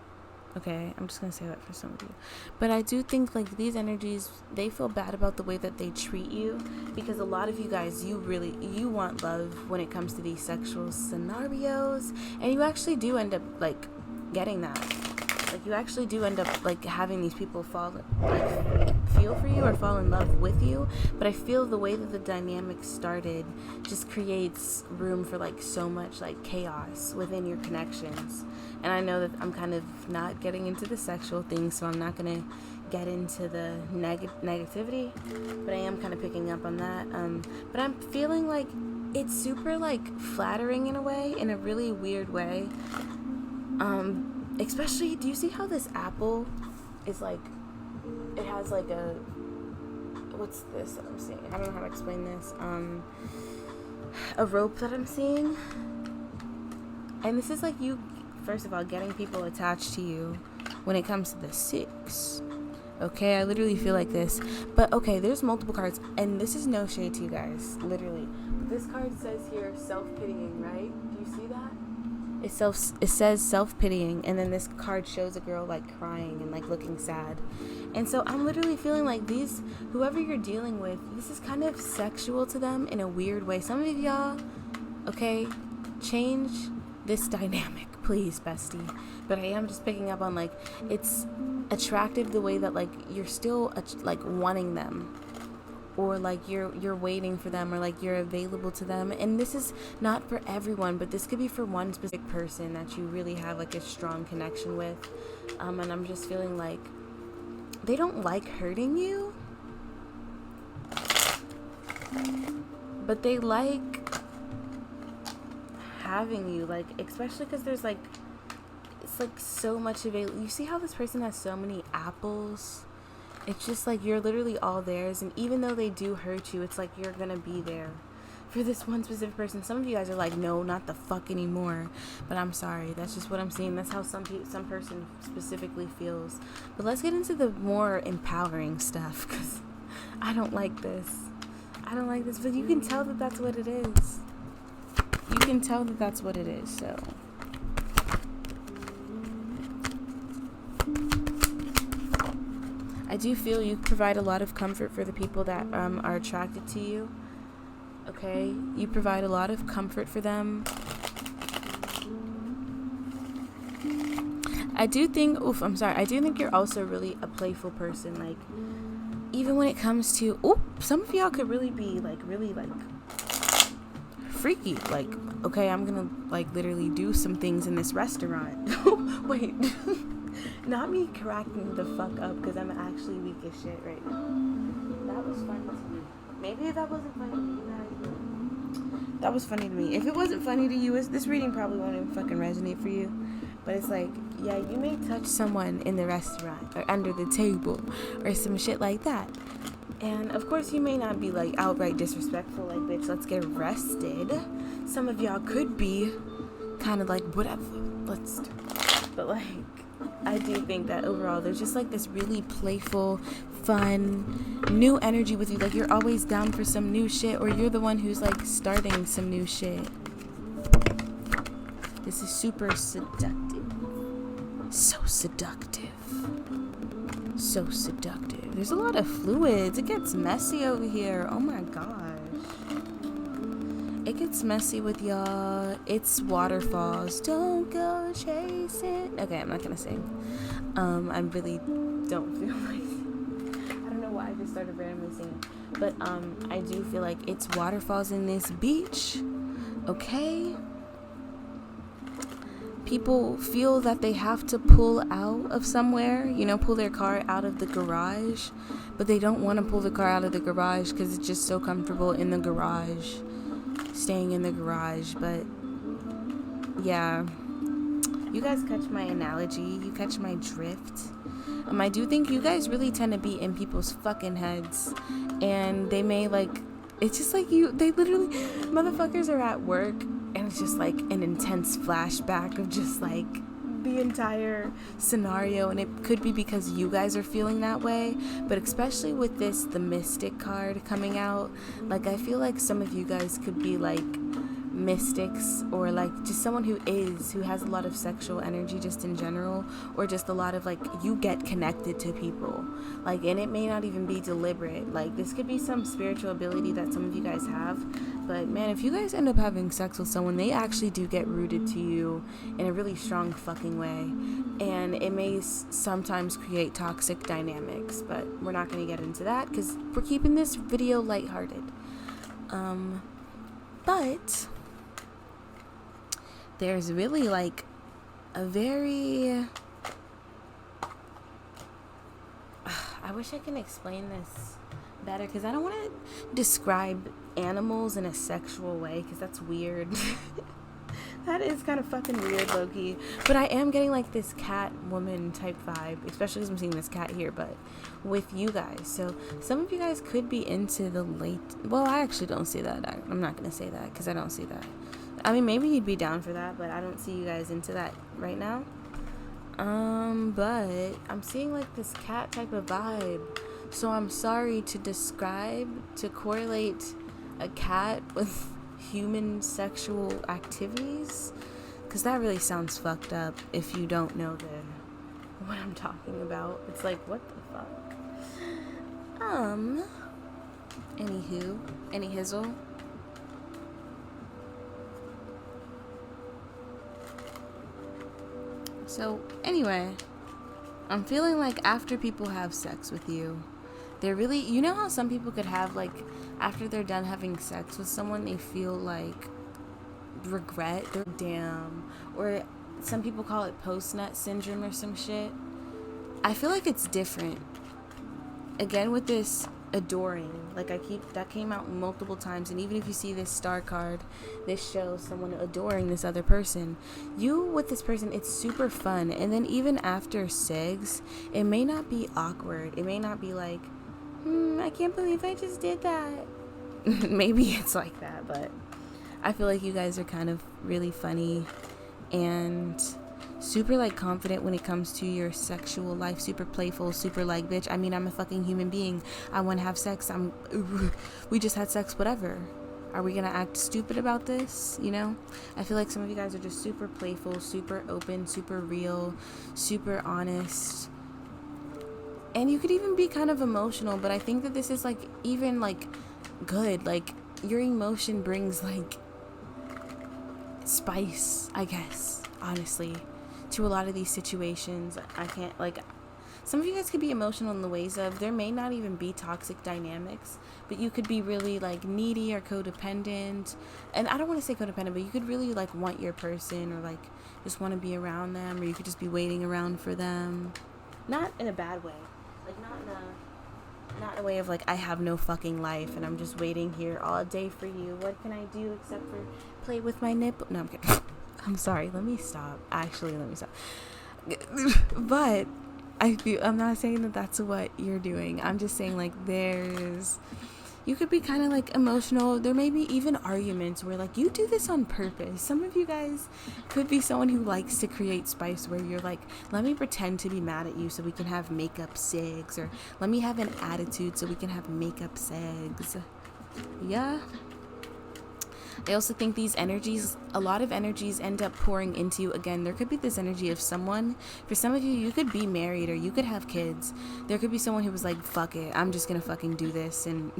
Okay, I'm just gonna say that for some of you. But I do think, like, these energies, they feel bad about the way that they treat you. Because a lot of you guys, you want love when it comes to these sexual scenarios. And you actually do end up, like, getting that. Like, you actually do end up, like, having these people feel for you or fall in love with you. But I feel the way that the dynamic started just creates room for, like, so much, like, chaos within your connections. And I know that I'm kind of not getting into the sexual thing, so I'm not going to get into the negativity. But I am kind of picking up on that. But I'm feeling like it's super, like, flattering in a way, in a really weird way. Especially, do you see how this apple is, like, it has, like, a, what's this that I'm seeing? I don't know how to explain this. A rope that I'm seeing. And this is, like, you, first of all, getting people attached to you when it comes to the 6. Okay, I literally feel like this. But, okay, there's multiple cards. And this is no shade to you guys, literally. This card says here, self-pitying, right? Do you see that? It says self-pitying, and then this card shows a girl, like, crying and, like, looking sad. And so I'm literally feeling like whoever you're dealing with, this is kind of sexual to them in a weird way. Some of y'all, okay, change this dynamic, please, bestie. But I am just picking up on, like, it's attractive the way that, like, you're still, like, wanting them. Or, like, you're waiting for them, or, like, you're available to them. And this is not for everyone, but this could be for one specific person that you really have, like, a strong connection with. And I'm just feeling like they don't like hurting you, but they like having you, like, especially because there's, like, it's, like, so much available. You see how this person has so many apples? It's just like you're literally all theirs, and even though they do hurt you, it's like you're gonna be there for this one specific person. Some of you guys are like, no, not the fuck anymore. But I'm sorry, that's just what I'm seeing. That's how some person specifically feels. But let's get into the more empowering stuff, because I don't like this. But you can tell that that's what it is. You can tell that that's what it is. So I do feel you provide a lot of comfort for the people that are attracted to you. Okay? You provide a lot of comfort for them. I do think, I'm sorry, I do think you're also really a playful person. Like, even when it comes to, some of y'all could really be like, really like freaky. Like, okay, I'm gonna like literally do some things in this restaurant. Wait, not me cracking the fuck up because I'm actually weak as shit right now. That was funny to me. Maybe that wasn't funny to you guys. That was funny to me. If it wasn't funny to you, this reading probably won't even fucking resonate for you. But it's like, yeah, you may touch someone in the restaurant or under the table or some shit like that. And of course, you may not be like outright disrespectful, like, bitch, let's get arrested. Some of y'all could be kind of like, whatever, let's do it. But like, I do think that overall, there's just like this really playful, fun, new energy with you. Like, you're always down for some new shit, or you're the one who's like starting some new shit. This is super seductive. So seductive. So seductive. There's a lot of fluids. It gets messy over here. Oh my gosh. It gets messy with y'all. It's waterfalls. Don't go chasing. Okay, I'm not gonna sing. I really don't feel like, I don't know why I just started randomly singing. But I do feel like it's waterfalls in this beach. Okay? People feel that they have to pull out of somewhere, pull their car out of the garage, but they don't want to pull the car out of the garage because it's just so comfortable in the garage, staying in the garage. But yeah, you guys catch my analogy, you catch my drift. I do think you guys really tend to be in people's fucking heads, and they may like, it's just like they literally, motherfuckers are at work, and it's just like an intense flashback of just like the entire scenario. And it could be because you guys are feeling that way. But especially with the Mystic card coming out, like, I feel like some of you guys could be like mystics, or like just someone who has a lot of sexual energy just in general, or just a lot of like, you get connected to people, like, and it may not even be deliberate. Like, this could be some spiritual ability that some of you guys have. But man, if you guys end up having sex with someone, they actually do get rooted to you in a really strong fucking way, and it may sometimes create toxic dynamics, but we're not going to get into that because we're keeping this video lighthearted. But there's really like a very, I wish I can explain this better, because I don't want to describe animals in a sexual way, because that's weird. That is kind of fucking weird, low-key. But I am getting like this cat woman type vibe, especially because I'm seeing this cat here, but with you guys. So some of you guys could be into the late, well, I actually don't see that. I'm not going to say that because I don't see that. I mean, maybe you'd be down for that, but I don't see you guys into that right now. But I'm seeing like this cat type of vibe. So I'm sorry to correlate a cat with human sexual activities, because that really sounds fucked up if you don't know what I'm talking about. It's like, what the fuck? Any hizzle. So anyway, I'm feeling like after people have sex with you, they're really, you know how some people could have, like, after they're done having sex with someone, they feel like regret, damn, or some people call it post-nut syndrome or some shit. I feel like it's different. Again, with this adoring, like, that came out multiple times, and even if you see this star card, this shows someone adoring this other person. You with this person, it's super fun, and then even after sex, it may not be awkward. It may not be like, I can't believe I just did that. Maybe it's like that, but I feel like you guys are kind of really funny and super like confident when it comes to your sexual life, super playful, super like, bitch, I mean, I'm a fucking human being. I want to have sex. We just had sex, whatever. Are we gonna act stupid about this? I feel like some of you guys are just super playful, super open, super real, super honest. And you could even be kind of emotional, but I think that this is like even like good. Like, your emotion brings like spice, I guess, honestly, to a lot of these situations. I can't, like, some of you guys could be emotional in the ways of there may not even be toxic dynamics, but you could be really like needy or codependent. And I don't want to say codependent, but you could really like want your person, or like just want to be around them, or you could just be waiting around for them. Not in a bad way, like not in a way of like I have no fucking life and I'm just waiting here all day for you. What can I do except for play with my nipple? No, I'm kidding. I'm sorry. Let me stop. Actually, let me stop. But I'm not saying that that's what you're doing. I'm just saying like you could be kind of like emotional. There may be even arguments where like you do this on purpose. Some of you guys could be someone who likes to create spice, where you're like, let me pretend to be mad at you so we can have makeup sex, or let me have an attitude so we can have makeup sex. Yeah. I also think these energies, a lot of energies end up pouring into you. Again, there could be this energy of someone. For some of you, you could be married or you could have kids. There could be someone who was like, fuck it, I'm just gonna fucking do this and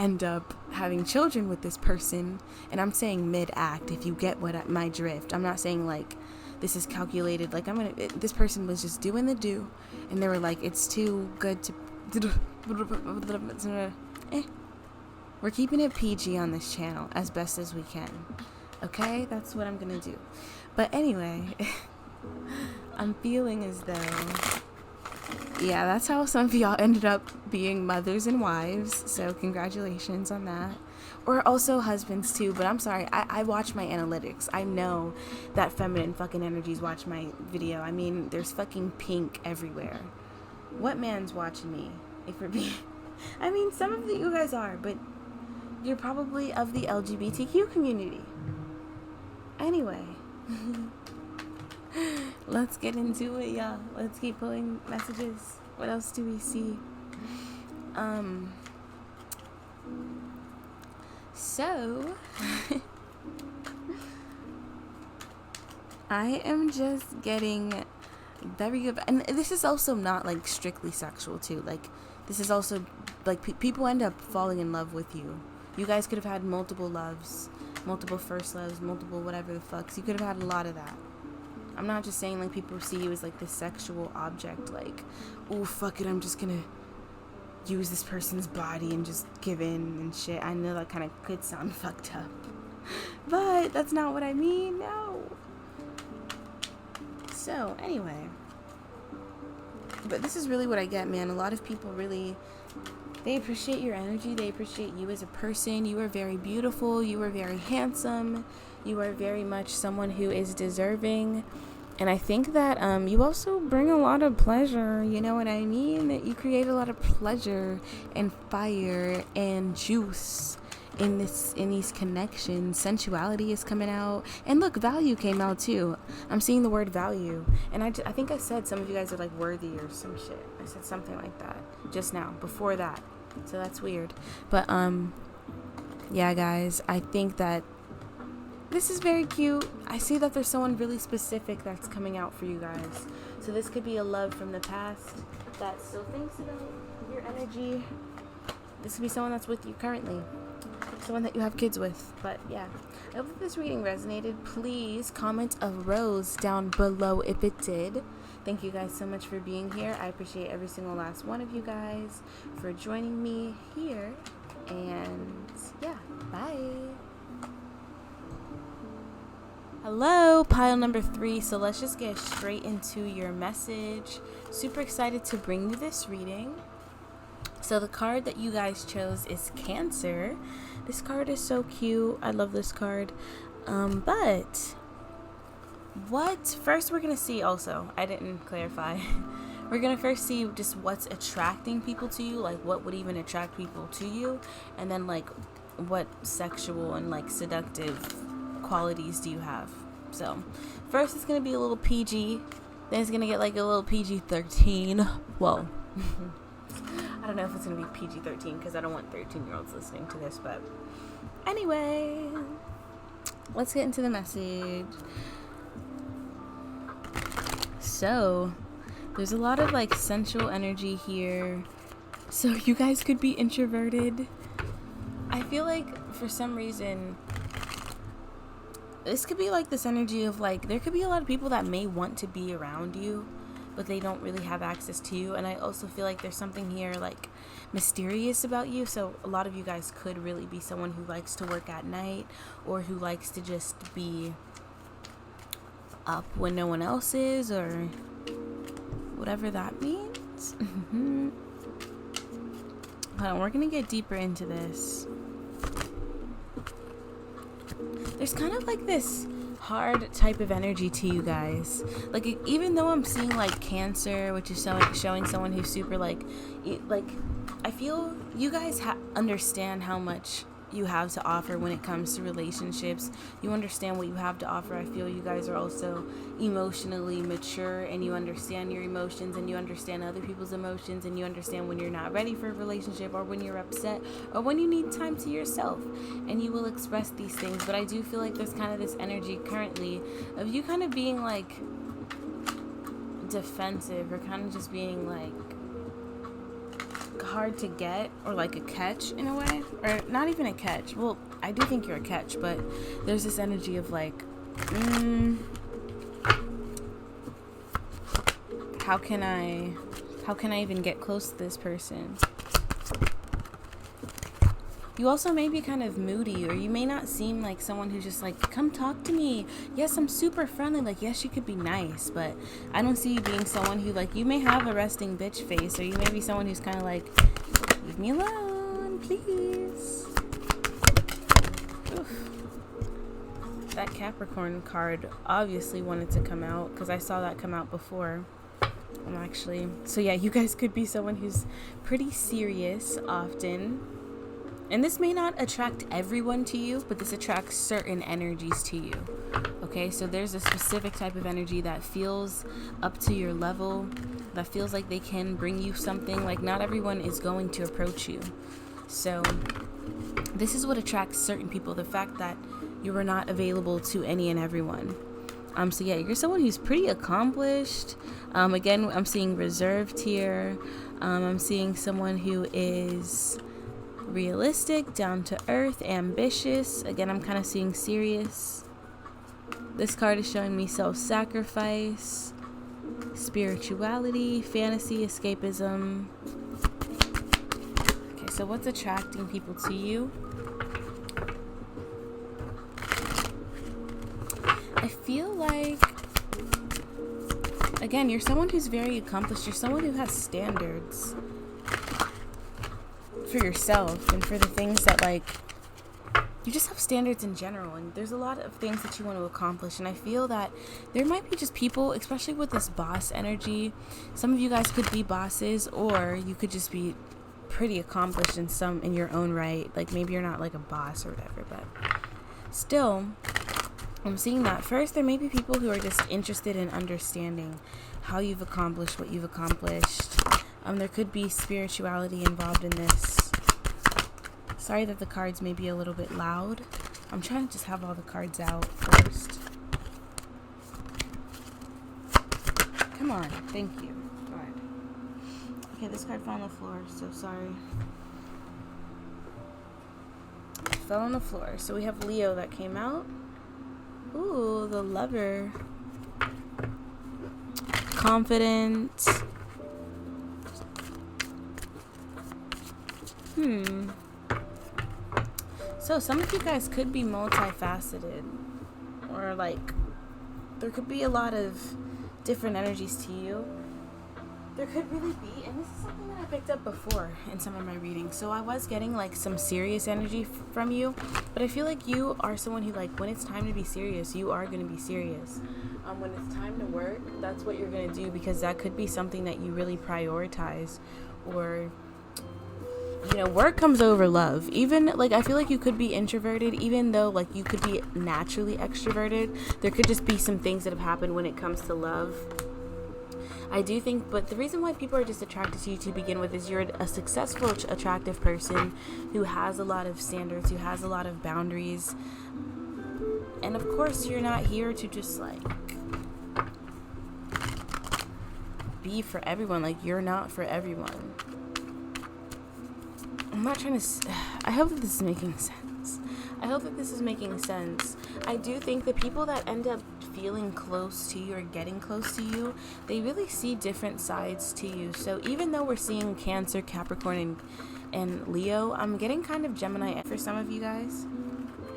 end up having children with this person. And I'm saying mid-act, if you get my drift. I'm not saying like this is calculated. Like this person was just doing the do, and they were like, it's too good to We're keeping it PG on this channel as best as we can. Okay? That's what I'm gonna do. But anyway, I'm feeling as though, yeah, that's how some of y'all ended up being mothers and wives. So congratulations on that. Or also husbands too. But I'm sorry, I watch my analytics. I know that feminine fucking energies watch my video. I mean, there's fucking pink everywhere. What man's watching me? If we're being, I mean, some of you guys are, but you're probably of the LGBTQ community. Anyway, let's get into it, y'all. Let's keep pulling messages. What else do we see? So, I am just getting very good. And this is also not like strictly sexual too. Like, this is also like people end up falling in love with you. You guys could have had multiple loves, multiple first loves, multiple whatever the fucks. You could have had a lot of that. I'm not just saying like people see you as like this sexual object, like, oh fuck it, I'm just gonna use this person's body and just give in and shit. I know that kind of could sound fucked up, but that's not what I mean. No. So anyway, but this is really what I get, man. A lot of people really, they appreciate your energy. They appreciate you as a person. You are very beautiful. You are very handsome. You are very much someone who is deserving. And I think that you also bring a lot of pleasure. You know what I mean? That you create a lot of pleasure and fire and juice in these connections. Sensuality is coming out. And look, value came out too. I'm seeing the word value. And I think I said some of you guys are like worthy or some shit. I said something like that just now, before that. So that's weird. But yeah, guys, I think that this is very cute. I see that there's someone really specific that's coming out for you guys. So this could be a love from the past that still thinks about your energy. This could be someone that's with you currently, someone that you have kids with. But yeah, I hope that this reading resonated. Please comment a rose down below if it did. Thank you guys so much for being here. I appreciate every single last one of you guys for joining me here. And yeah, bye. Hello, pile number 3. So let's just get straight into your message. Super excited to bring you this reading. So the card that you guys chose is Cancer. This card is so cute. I love this card. But first we're gonna see, also I didn't clarify, we're gonna first see just what's attracting people to you, like what would even attract people to you, and then like what sexual and like seductive qualities do you have. So first it's gonna be a little PG, then it's gonna get like a little PG-13. Whoa. I don't know if it's gonna be PG-13 because I don't want 13-year-olds listening to this, but anyway, let's get into the message. So there's a lot of like sensual energy here. So you guys could be introverted. I feel like for some reason this could be like this energy of like, there could be a lot of people that may want to be around you, but they don't really have access to you. And I also feel like there's something here like mysterious about you. So a lot of you guys could really be someone who likes to work at night, or who likes to just be up when no one else is, or whatever that means. Hold on, we're gonna get deeper into this. There's kind of like this hard type of energy to you guys. Like, even though I'm seeing like Cancer, which is showing someone who's super like I feel you guys understand how much you have to offer when it comes to relationships. You understand what you have to offer. I feel you guys are also emotionally mature, and you understand your emotions, and you understand other people's emotions, and you understand when you're not ready for a relationship, or when you're upset, or when you need time to yourself, and you will express these things. But I do feel like there's kind of this energy currently of you kind of being like defensive, or kind of just being like hard to get, or like a catch in a way, or not even a catch. Well, I do think you're a catch, but there's this energy of like, how can I even get close to this person? You also may be kind of moody, or you may not seem like someone who's just like, come talk to me. Yes, I'm super friendly. Like, yes, you could be nice, but I don't see you being someone who, like, you may have a resting bitch face, or you may be someone who's kind of like, leave me alone, please. Oof. That Capricorn card obviously wanted to come out, because I saw that come out before. Actually. So yeah, you guys could be someone who's pretty serious often. And this may not attract everyone to you, but this attracts certain energies to you. Okay, so there's a specific type of energy that feels up to your level, that feels like they can bring you something. Like, not everyone is going to approach you. So this is what attracts certain people, the fact that you are not available to any and everyone. So yeah, you're someone who's pretty accomplished. Again, I'm seeing reserved here. I'm seeing someone who is realistic, down to earth, ambitious. Again, I'm kind of seeing serious. This card is showing me self-sacrifice, spirituality, fantasy, escapism. Okay, so what's attracting people to you? I feel like, again, you're someone who's very accomplished. You're someone who has standards for yourself and for the things that, like, you just have standards in general, and there's a lot of things that you want to accomplish. And I feel that there might be just people, especially with this boss energy, some of you guys could be bosses, or you could just be pretty accomplished in your own right. Like, maybe you're not like a boss or whatever, but still, I'm seeing that. First, there may be people who are just interested in understanding how you've accomplished what you've accomplished. There could be spirituality involved in this. Sorry that the cards may be a little bit loud. I'm trying to just have all the cards out first. Come on. Thank you. All right. Okay, this card fell on the floor, so sorry. It fell on the floor. So we have Leo that came out. Ooh, the Lover. Confident. So some of you guys could be multifaceted, or like there could be a lot of different energies to you. There could really be, and this is something that I picked up before in some of my readings. So I was getting like some serious energy from you, but I feel like you are someone who, like, when it's time to be serious, you are going to be serious. When it's time to work, that's what you're going to do, because that could be something that you really prioritize, or, you know, work comes over love. Even, like, I feel like you could be introverted, even though, like, you could be naturally extroverted. There could just be some things that have happened when it comes to love. I do think, but the reason why people are just attracted to you to begin with is you're a successful, attractive person who has a lot of standards, who has a lot of boundaries. And of course, you're not here to just, like, be for everyone. Like, you're not for everyone. I'm not trying to, I hope that this is making sense. I hope that this is making sense. I do think the people that end up feeling close to you or getting close to you, they really see different sides to you. So even though we're seeing Cancer, Capricorn, and Leo, I'm getting kind of Gemini for some of you guys,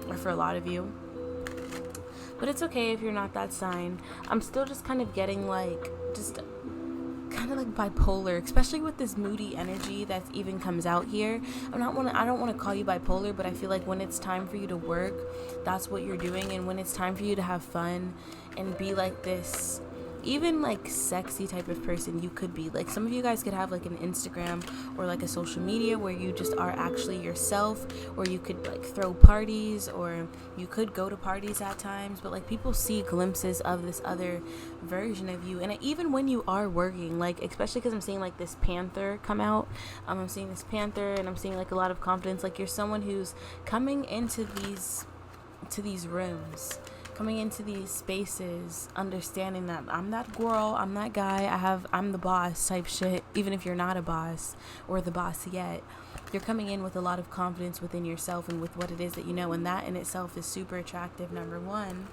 or for a lot of you. But it's okay if you're not that sign. I'm still just kind of getting like, just kind of like bipolar, especially with this moody energy that even comes out here. I don't want to call you bipolar, but I feel like when it's time for you to work, that's what you're doing. And when it's time for you to have fun and be like this, even like sexy type of person, you could be like, some of you guys could have like an Instagram or like a social media where you just are actually yourself, or you could like throw parties, or you could go to parties at times, but like people see glimpses of this other version of you. And even when you are working, like, especially because I'm seeing like this Panther come out, I'm seeing this Panther, and I'm seeing like a lot of confidence, like you're someone who's coming into these rooms, coming into these spaces, understanding that I'm that girl, I'm that guy, I'm the boss type shit. Even if you're not a boss or the boss yet, you're coming in with a lot of confidence within yourself and with what it is that you know, and that in itself is super attractive, number one.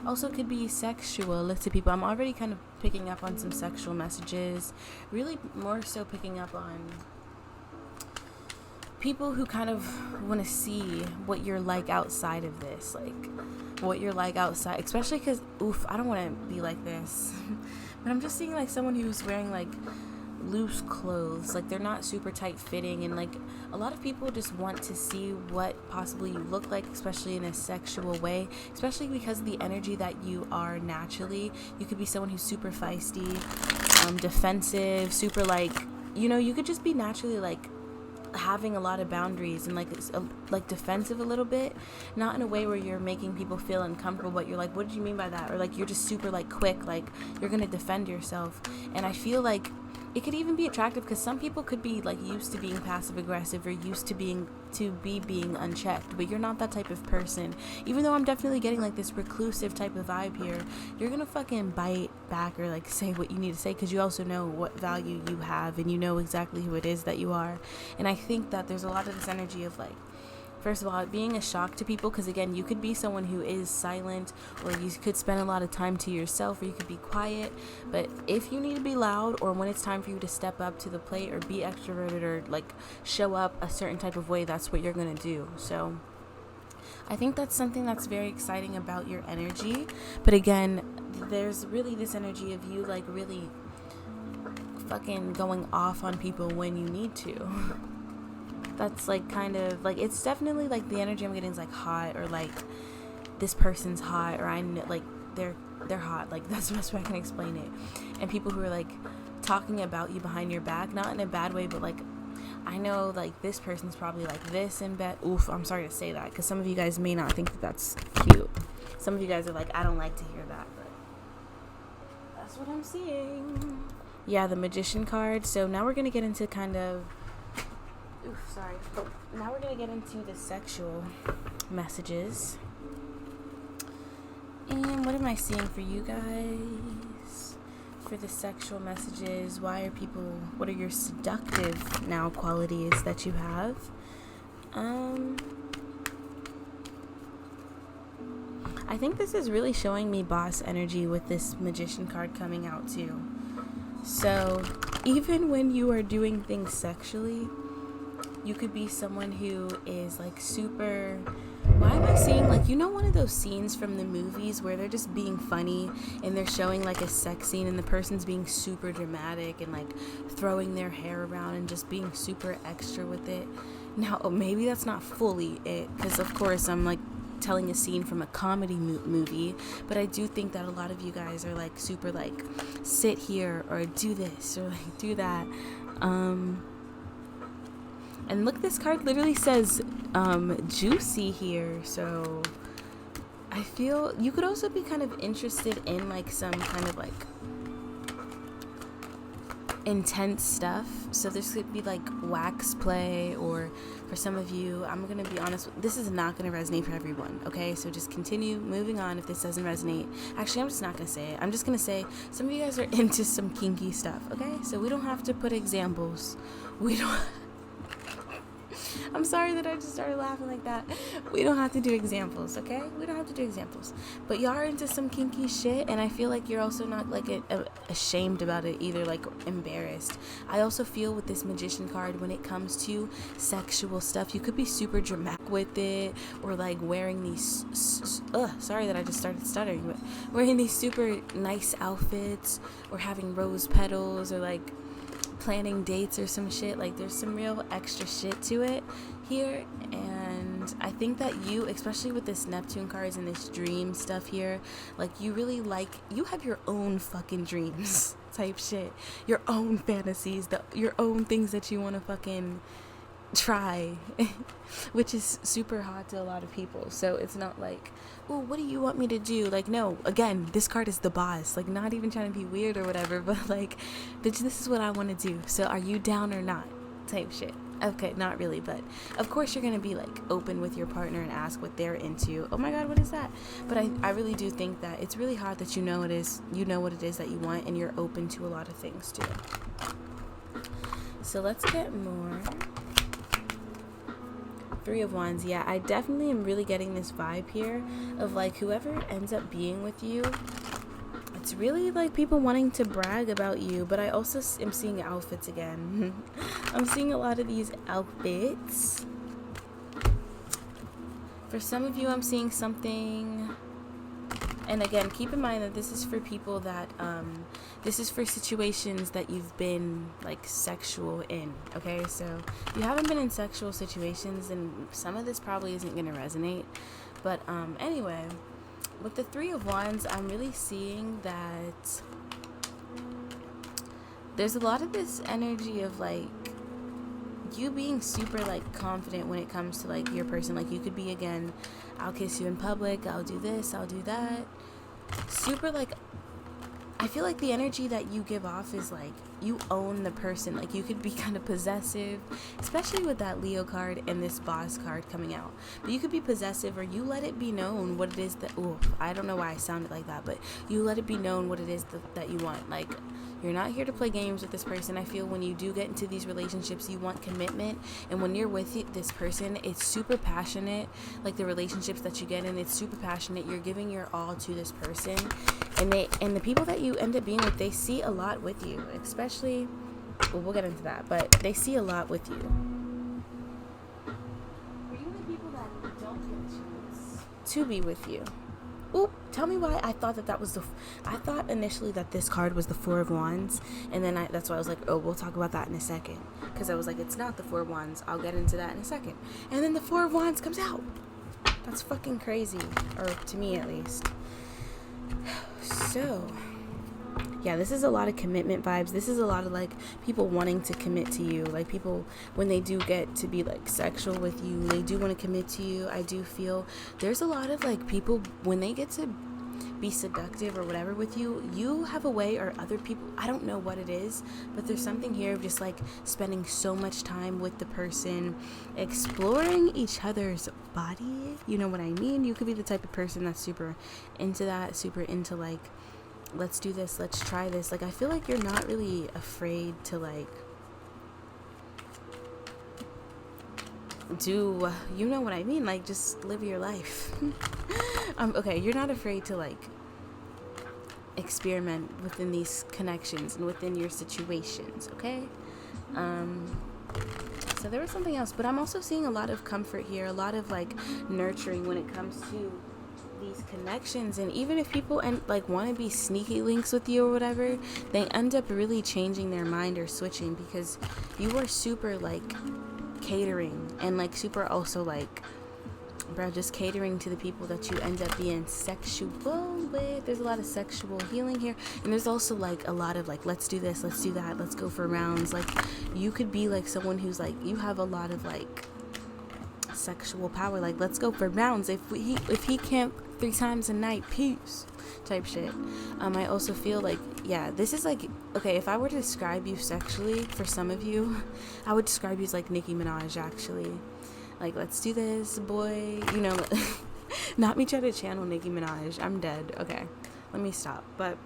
Also could be sexual to people. I'm already kind of picking up on some sexual messages, really more so picking up on people who kind of want to see what you're like outside of this, like what you're like outside, especially because, I don't want to be like this, but I'm just seeing like someone who's wearing like loose clothes, like they're not super tight fitting, and like a lot of people just want to see what possibly you look like, especially in a sexual way, especially because of the energy that you are naturally. You could be someone who's super feisty, defensive, super like, you could just be naturally like having a lot of boundaries and like defensive a little bit, not in a way where you're making people feel uncomfortable, but you're like, what did you mean by that? Or like you're just super like quick, like you're gonna defend yourself. And I feel like it could even be attractive because some people could be like used to being passive aggressive or used to being unchecked, but you're not that type of person. Even though I'm definitely getting like this reclusive type of vibe here, you're gonna fucking bite back or like say what you need to say, because you also know what value you have and you know exactly who it is that you are. And I think that there's a lot of this energy of like, first of all, it being a shock to people, because again, you could be someone who is silent, or you could spend a lot of time to yourself, or you could be quiet. But if you need to be loud, or when it's time for you to step up to the plate or be extroverted or like show up a certain type of way, that's what you're gonna do. So I think that's something that's very exciting about your energy. But again, there's really this energy of you like really fucking going off on people when you need to. That's like kind of like, it's definitely like the energy I'm getting is like hot, or like this person's hot, or I know like they're hot, like that's the best way I can explain it. And people who are like talking about you behind your back, not in a bad way, but like, I know like this person's probably like this in bed. I'm sorry to say that, because some of you guys may not think that that's cute. Some of you guys are like, I don't like to hear that, but that's what I'm seeing. Yeah, the Magician card. So now we're gonna get into kind of now we're gonna get into the sexual messages. And what am I seeing for you guys for the sexual messages? What are your seductive now qualities that you have? I think this is really showing me boss energy with this Magician card coming out too. So even when you are doing things sexually, you could be someone who is like super, why am I seeing like, one of those scenes from the movies where they're just being funny and they're showing like a sex scene and the person's being super dramatic and like throwing their hair around and just being super extra with it. Now maybe that's not fully it, because of course I'm like telling a scene from a comedy movie, but I do think that a lot of you guys are like super like sit here or do this or like do that. And look, this card literally says juicy here. So I feel you could also be kind of interested in like some kind of like intense stuff. So this could be like wax play, or for some of you, I'm going to be honest, this is not going to resonate for everyone, okay? So just continue moving on if this doesn't resonate. Actually, I'm just not going to say it. I'm just going to say some of you guys are into some kinky stuff, okay? So we don't have to put examples. We don't I'm sorry that I just started laughing like that. We don't have to do examples, okay? We don't have to do examples. But y'all are into some kinky shit, and I feel like you're also not like ashamed about it either, like embarrassed. I also feel with this Magician card, when it comes to sexual stuff, you could be super dramatic with it, or like wearing these sorry that I just started stuttering, but wearing these super nice outfits, or having rose petals, or like planning dates or some shit. Like there's some real extra shit to it here, and I think that you, especially with this Neptune cards and this dream stuff here, like you really like, you have your own fucking dreams type shit, your own fantasies, your own things that you want to fucking try, which is super hot to a lot of people. So it's not like, oh, what do you want me to do? Like, no, again, this card is the boss, like not even trying to be weird or whatever, but like, bitch, this is what I want to do, so are you down or not type shit. Okay, not really, but of course you're gonna be like open with your partner and ask what they're into. Oh my god, what is that? But I really do think that it's really hard that you know what it is that you want, and you're open to a lot of things too. So let's get more. Three of Wands. Yeah, I definitely am really getting this vibe here of like whoever ends up being with you, it's really like people wanting to brag about you. But I also am seeing outfits again. I'm seeing a lot of these outfits. For some of you, I'm seeing something, and again, keep in mind that this is for people that this is for situations that you've been like sexual in, okay? So if you haven't been in sexual situations, then some of this probably isn't going to resonate. But anyway, with the Three of Wands, I'm really seeing that there's a lot of this energy of like you being super like confident when it comes to like your person. Like you could be, again, I'll kiss you in public, I'll do this, I'll do that. Super like, I feel like the energy that you give off is like you own the person. Like you could be kind of possessive, especially with that Leo card and this Boss card coming out. But you could be possessive, or you let it be known what it is that, I don't know why I sounded like that, but you let it be known what it is that you want. Like you're not here to play games with this person. I feel when you do get into these relationships, you want commitment, and when you're with this person, it's super passionate. Like the relationships that you get in, it's super passionate. You're giving your all to this person, and the people that you end up being with, they see a lot with you, especially, well, we'll get into that, but they see a lot with you. For you, the people that don't get a chance to be with you. Oop, tell me why I thought that was I thought initially that this card was the Four of Wands, and then that's why I was like, oh, we'll talk about that in a second, because I was like, it's not the Four of Wands, I'll get into that in a second. And then the Four of Wands comes out. That's fucking crazy, or to me at least. So yeah, this is a lot of commitment vibes. This is a lot of like people wanting to commit to you. Like people, when they do get to be like sexual with you, they do want to commit to you. I do feel there's a lot of like people, when they get to be seductive or whatever with you, you have a way, or other people, I don't know what it is, but there's something here of just like spending so much time with the person, exploring each other's body. You know what I mean? You could be the type of person that's super into that, super into like, let's do this, let's try this. Like I feel like you're not really afraid to like do, you know what I mean, like just live your life. Okay, you're not afraid to like experiment within these connections and within your situations, okay? So there was something else, but I'm also seeing a lot of comfort here, a lot of like nurturing when it comes to these connections. And even if people like want to be sneaky links with you or whatever, they end up really changing their mind or switching, because you are super like catering, and like super also like, bro, just catering to the people that you end up being sexual with. There's a lot of sexual healing here, and there's also like a lot of like, let's do this, let's do that, let's go for rounds. Like you could be like someone who's like, you have a lot of like sexual power, like let's go for rounds. If he can't 3 times a night, peace type shit. I also feel like, yeah, this is like, okay, if I were to describe you sexually, for some of you, I would describe you as like Nicki Minaj, actually. Like, let's do this, boy, you know. Not me trying to channel Nicki Minaj, I'm dead. Okay, let me stop. But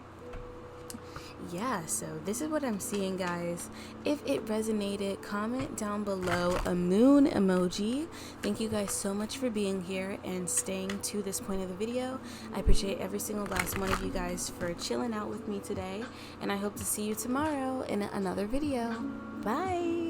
yeah, so this is what I'm seeing, guys. If it resonated, comment down below a moon emoji. Thank you guys so much for being here and staying to this point of the video. I appreciate every single last one of you guys for chilling out with me today, and I hope to see you tomorrow in another video. Bye.